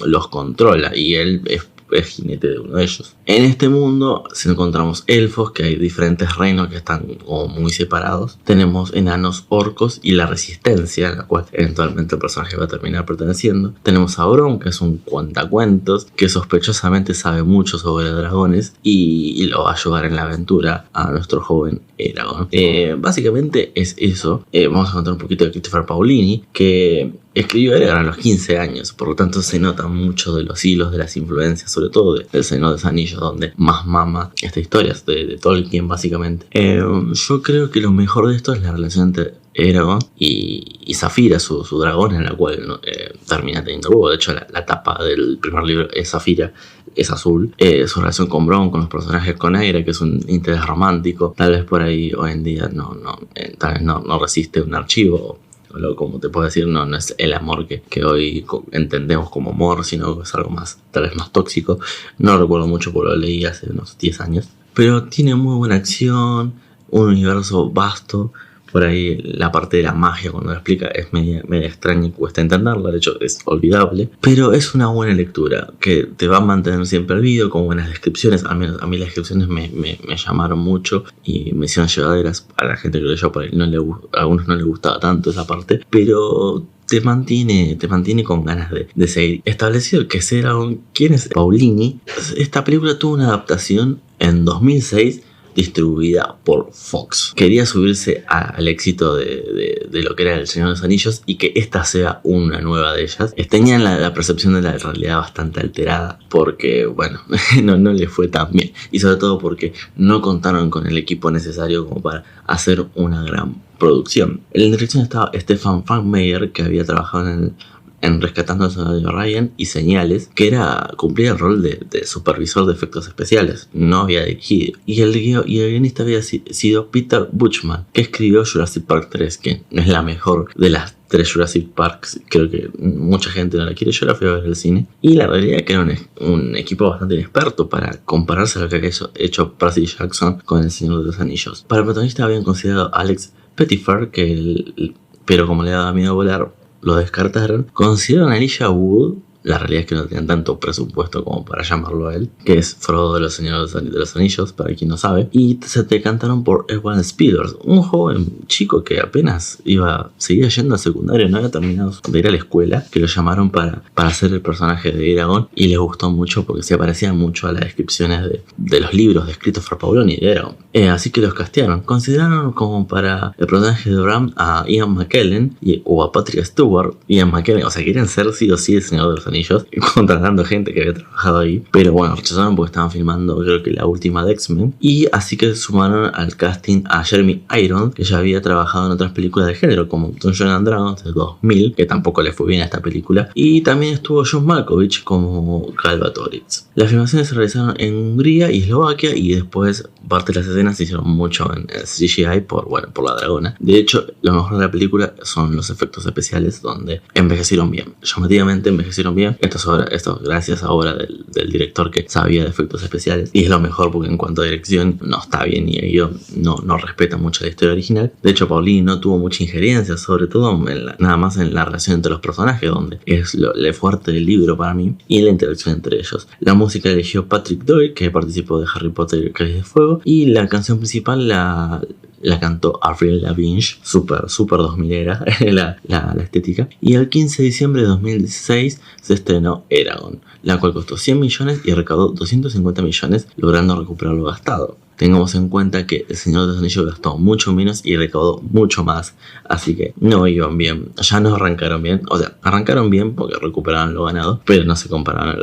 los controla y él es jinete de uno de ellos. En este mundo encontramos elfos, que hay diferentes reinos que están como muy separados. Tenemos enanos, orcos y la resistencia, a la cual eventualmente el personaje va a terminar perteneciendo. Tenemos a Bron, que es un cuentacuentos que sospechosamente sabe mucho sobre dragones y lo va a ayudar en la aventura a nuestro joven Eragon. Básicamente es eso. Vamos a contar un poquito de Christopher Paolini, que escribió Eragon a los 15 años, por lo tanto se nota mucho de los hilos, de las influencias, sobre todo del Señor de los Anillos, donde más mama esta historia de Tolkien básicamente. Yo creo que lo mejor de esto es la relación entre Eragon y Zafira, su dragón, en la cual termina teniendo huevo. De hecho, la tapa del primer libro es Zafira, es azul. Su relación con Bron, con los personajes, con Aira, que es un interés romántico. Tal vez por ahí hoy en día tal vez no resiste un archivo. Como te puedo decir, no es el amor que hoy entendemos como amor, sino que es algo más, tal vez más tóxico. No recuerdo mucho porque lo leí hace unos 10 años. Pero tiene muy buena acción, un universo vasto, por ahí la parte de la magia cuando lo explica es media extraña y cuesta entenderla, de hecho es olvidable, pero es una buena lectura que te va a mantener siempre al video con buenas descripciones. Al menos a mí las descripciones me llamaron mucho y me hicieron llevaderas. A la gente que lo leyó por ahí a algunos no les gustaba tanto esa parte, pero te mantiene con ganas de seguir. Establecido que quién es Paulini. Esta película tuvo una adaptación en 2006 distribuida por Fox. Quería subirse al éxito de lo que era El Señor de los Anillos y que esta sea una nueva de ellas. Tenían la percepción de la realidad bastante alterada porque, bueno, no le fue tan bien. Y sobre todo porque no contaron con el equipo necesario como para hacer una gran producción. En la dirección estaba Stefan Fangmeier, que había trabajado en Rescatando al Soldado Ryan y Señales, que cumplía el rol de supervisor de efectos especiales, no había dirigido. Y el guionista había sido Peter Buchman, que escribió Jurassic Park 3, que no es la mejor de las 3 Jurassic Parks, creo que mucha gente no la quiere. Yo la fui a ver al cine y la realidad es que era un equipo bastante inexperto para compararse a lo que había hecho Percy Jackson con El Señor de los Anillos. Para el protagonista habían considerado a Alex Pettyfer, pero como le daba miedo volar, lo descartaron. Consideraron a Elijah Wood. La realidad es que no tenían tanto presupuesto como para llamarlo a él, que es Frodo de los Señores de los Anillos, para quien no sabe. Y se decantaron por Ewan Spielberg, un joven chico que apenas seguía yendo al secundario, no había terminado de ir a la escuela, que lo llamaron para hacer el personaje de Eragon, y les gustó mucho porque se parecía mucho a las descripciones de los libros de Christopher Paolini de Eragon. Así que los castearon. Consideraron como para el personaje de Bran a Ian McKellen o a Patrick Stewart. Ian McKellen, o sea, querían ser sí o sí el Señor de los Anillos, contratando gente que había trabajado ahí, pero bueno, rechazaron porque estaban filmando creo que la última de X-Men, y así que sumaron al casting a Jeremy Irons, que ya había trabajado en otras películas de género como Dungeons and Dragons de 2000, que tampoco le fue bien a esta película, y también estuvo John Malkovich como Galbatorix. Las filmaciones se realizaron en Hungría y Eslovaquia, y después parte de las escenas se hicieron mucho en CGI por la dragona. De hecho, lo mejor de la película son los efectos especiales, donde envejecieron bien, llamativamente envejecieron bien. Esto gracias a obra del director que sabía de efectos especiales, y es lo mejor porque en cuanto a dirección no está bien y el guión no respeta mucho la historia original. De hecho, Paulini no tuvo mucha injerencia, sobre todo nada más en la relación entre los personajes, donde es lo fuerte del libro para mí, y la interacción entre ellos. La música eligió Patrick Doyle, que participó de Harry Potter y el Cáliz de Fuego, y la canción principal la cantó Avril Lavigne, super 2000 era la estética. Y el 15 de diciembre de 2016 se estrenó Eragon, la cual costó 100 millones y recaudó 250 millones, logrando recuperar lo gastado. Tengamos en cuenta que El Señor de los Anillos gastó mucho menos y recaudó mucho más, así que no iban bien, ya no arrancaron bien. O sea, arrancaron bien porque recuperaron lo ganado, pero no se compararon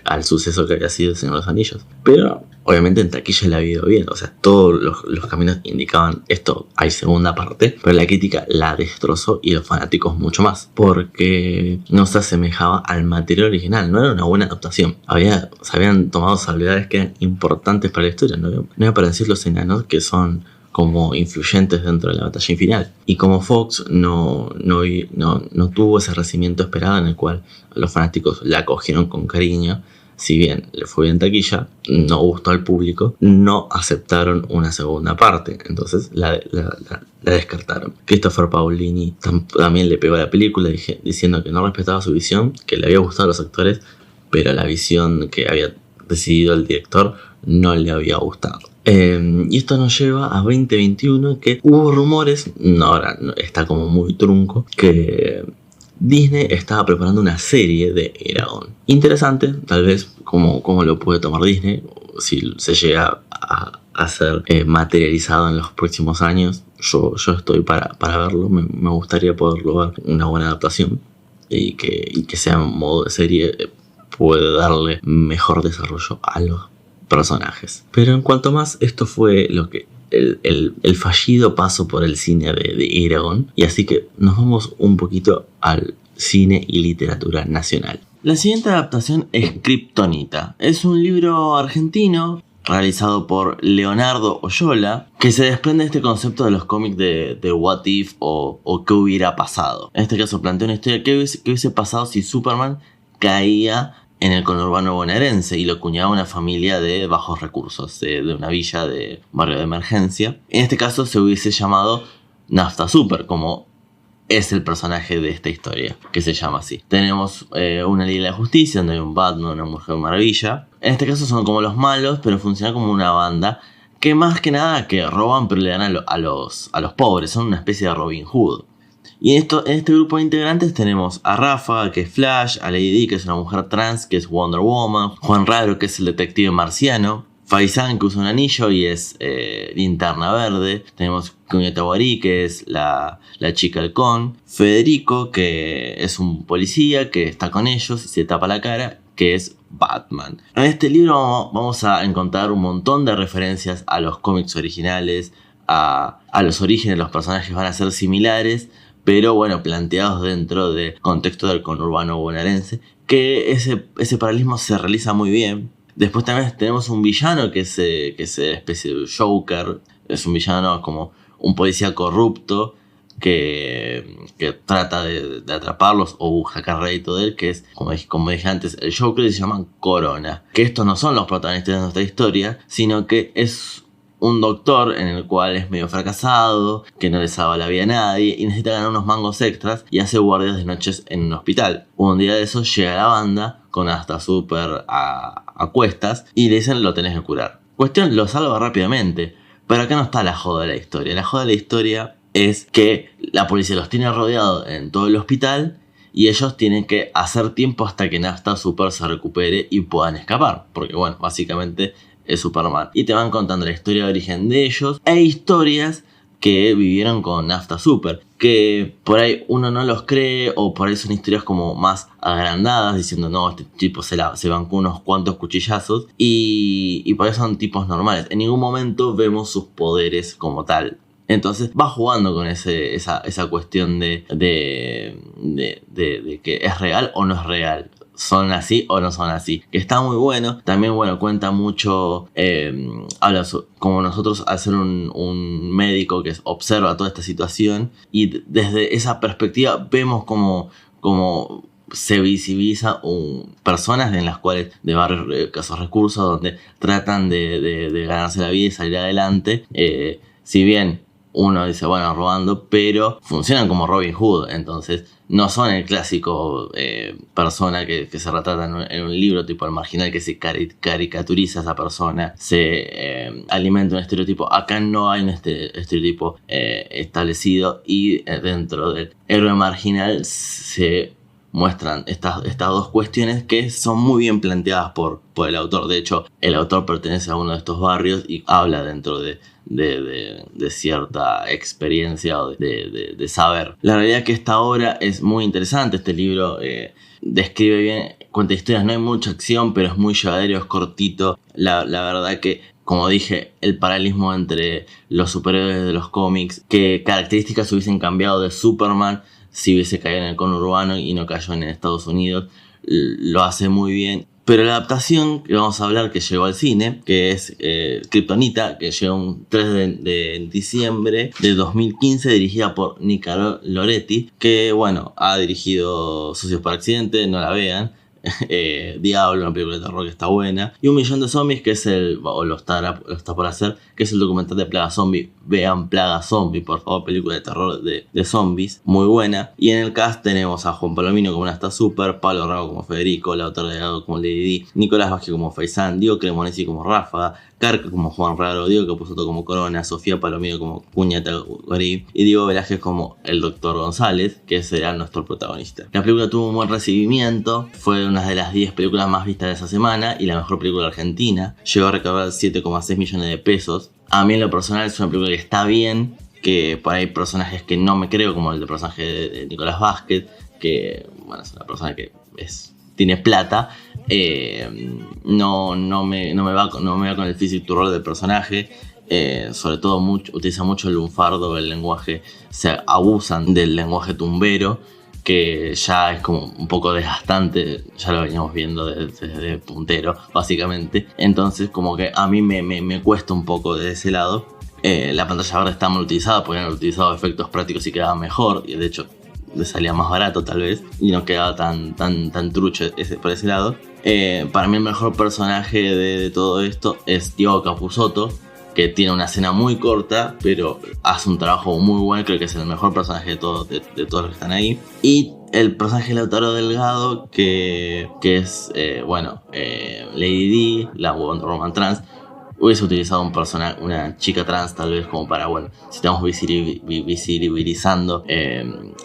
al suceso que había sido El Señor de los Anillos. Pero obviamente en taquilla le había ido bien, o sea, todos los caminos indicaban esto, hay segunda parte, pero la crítica la destrozó y los fanáticos mucho más, porque no se asemejaba al material original, no era una buena adaptación. Se habían tomado salvedades que eran importantes para la historia, no iba a aparecer los enanos que son como influyentes dentro de la batalla final. Y como Fox no tuvo ese recibimiento esperado en el cual los fanáticos la acogieron con cariño, si bien le fue bien taquilla, no gustó al público, no aceptaron una segunda parte, entonces la descartaron. Christopher Paolini también le pegó a la película diciendo que no respetaba su visión, que le había gustado a los actores, pero la visión que había decidido el director no le había gustado. Y esto nos lleva a 2021, que hubo rumores, ahora está como muy trunco, que Disney estaba preparando una serie de Eragon. Interesante, tal vez, como lo puede tomar Disney, si se llega a ser materializado en los próximos años. Yo estoy para verlo, me gustaría poderlo ver, una buena adaptación, y que sea en modo de serie, puede darle mejor desarrollo a los personajes. Pero en cuanto más, esto fue lo que el fallido paso por el cine de Eragon, y así que nos vamos un poquito al cine y literatura nacional. La siguiente adaptación es Kryptonita. Es un libro argentino realizado por Leonardo Oyola, que se desprende de este concepto de los cómics de What If o qué hubiera pasado. En este caso plantea una historia que hubiese pasado si Superman caía en el conurbano bonaerense y lo cuñaba una familia de bajos recursos, de una villa de barrio de emergencia. En este caso se hubiese llamado Nafta Super, como es el personaje de esta historia, que se llama así. Tenemos una Liga de la Justicia, donde hay un Batman, una Mujer Maravilla. En este caso son como los malos, pero funcionan como una banda que más que nada que roban, pero le dan a los pobres. Son una especie de Robin Hood. Y en este grupo de integrantes tenemos a Ráfaga, que es Flash, a Lady Di, que es una mujer trans, que es Wonder Woman, Juan Raro, que es el detective marciano, Faizán, que usa un anillo y es Linterna Verde. Tenemos Cuñeta Guarí, que es la chica halcón. Federico, que es un policía que está con ellos y se tapa la cara, que es Batman. En este libro vamos a encontrar un montón de referencias a los cómics originales, a los orígenes de los personajes van a ser similares, pero bueno, planteados dentro del contexto del conurbano bonaerense, que ese paralelismo se realiza muy bien. Después también tenemos un villano que es una especie de Joker. Es un villano como un policía corrupto que trata de atraparlos o sacar rédito de él, que es, como dije antes, el Joker, y se llaman Corona. Que estos no son los protagonistas de nuestra historia, sino que es un doctor en el cual es medio fracasado, que no le salva la vida a nadie y necesita ganar unos mangos extras y hace guardias de noches en un hospital. Un día de eso llega la banda con Nafta Super a cuestas y le dicen: lo tenés que curar. Cuestión, lo salva rápidamente, pero acá no está la joda de la historia. La joda de la historia es que la policía los tiene rodeados en todo el hospital y ellos tienen que hacer tiempo hasta que Nafta Super se recupere y puedan escapar, porque bueno, básicamente es Superman. Y te van contando la historia de origen de ellos e historias que vivieron con Nafta Super, que por ahí uno no los cree, o por ahí son historias como más agrandadas, diciendo: no, este tipo se bancó unos cuantos cuchillazos, y por eso son tipos normales. En ningún momento vemos sus poderes como tal. Entonces va jugando con esa cuestión de que es real o no es real, son así o no son así, que está muy bueno. También, bueno, cuenta mucho, habla como nosotros, al ser un médico que observa toda esta situación, y desde esa perspectiva vemos como se visibiliza personas en las cuales de barrios escasos recursos, donde tratan de ganarse la vida y salir adelante, si bien uno dice, bueno, robando, pero funcionan como Robin Hood. Entonces no son el clásico persona que se retrata en un libro, tipo el marginal que se caricaturiza a esa persona, se alimenta un estereotipo. Acá no hay un estereotipo establecido, y dentro del héroe marginal se muestran estas dos cuestiones que son muy bien planteadas por el autor. De hecho, el autor pertenece a uno de estos barrios y habla dentro de cierta experiencia o de saber. La realidad es que esta obra es muy interesante. Este libro describe bien, cuenta historias, no hay mucha acción, pero es muy llevadero, es cortito. La verdad que, como dije, el paralelismo entre los superhéroes de los cómics, qué características hubiesen cambiado de Superman si hubiese caído en el conurbano y no cayó en Estados Unidos, lo hace muy bien. Pero la adaptación que vamos a hablar, que llegó al cine, que es Kryptonita, que llegó un 3 de diciembre de 2015, dirigida por Nicolò Loretti, que bueno, ha dirigido Socios por Accidente, no la vean. Diablo, una película de terror que está buena, y 1.000.000 de zombies, que es lo está por hacer, que es el documental de Plaga Zombie. Vean Plaga Zombie, por favor, película de terror de zombies, muy buena. Y en el cast tenemos a Juan Palomino como Nafta Super, Pablo Rago como Federico, Lautaro Delgado como Lady Di, Nicolás Vázquez como Faizán, Diego Cremonesi como Ráfaga, Carca como Juan Raro, Diego Capusotto como Corona, Sofía Palomino como Cuñeta Guarí y Diego Velázquez como el Dr. González, que será nuestro protagonista. La película tuvo un buen recibimiento, fue una de las 10 películas más vistas de esa semana y la mejor película argentina. Llegó a recaudar 7,6 millones de pesos. A mí en lo personal es una película que está bien, que por ahí hay personajes que no me creo, como el personaje de Nicolás Vázquez, que bueno, es una persona que tiene plata. No me va con el physique role del personaje. Sobre todo utiliza mucho el lunfardo, el lenguaje, se abusan del lenguaje tumbero, que ya es como un poco desgastante, ya lo veníamos viendo desde Puntero, básicamente. Entonces como que a mí me cuesta un poco de ese lado. La pantalla verde está mal utilizada, podrían haber utilizado efectos prácticos y quedaba mejor, y de hecho le salía más barato tal vez, y no quedaba tan trucho por ese lado. Para mí el mejor personaje de todo esto es Diego Capusotto, que tiene una escena muy corta, pero hace un trabajo muy bueno. Creo que es el mejor personaje de todos los que están ahí. Y el personaje de Lautaro Delgado, que es, Lady D, la Wonder Woman trans, hubiese utilizado una chica trans tal vez como para, bueno, si estamos visibilizando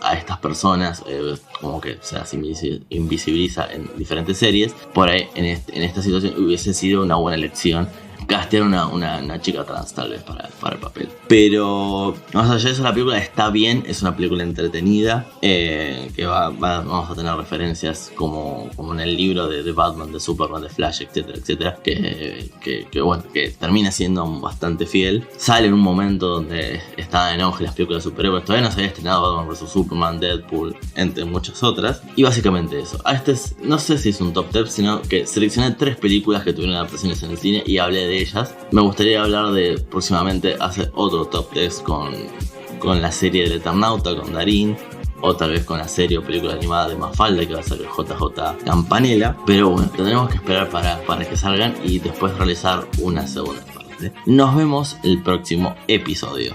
a estas personas, como que se las invisibiliza en diferentes series, por ahí en esta situación hubiese sido una buena elección castear una chica trans tal vez para el papel. Pero más allá de eso, la película está bien, es una película entretenida, que vamos a tener referencias como en el libro de Batman, de Superman, de Flash, etcétera, etcétera, que termina siendo bastante fiel. Sale en un momento donde está en auge las películas de superhéroes, todavía no se había estrenado Batman vs Superman, Deadpool, entre muchas otras, y básicamente eso. No sé si es un top 10, sino que seleccioné 3 películas que tuvieron adaptaciones en el cine y hablé de ellas. Me gustaría hablar de próximamente hacer otro top 10 con la serie del Eternauta, con Darín, o tal vez con la serie o película animada de Mafalda, que va a ser JJ Campanella. Pero bueno, tendremos que esperar para que salgan y después realizar una segunda parte. Nos vemos el próximo episodio.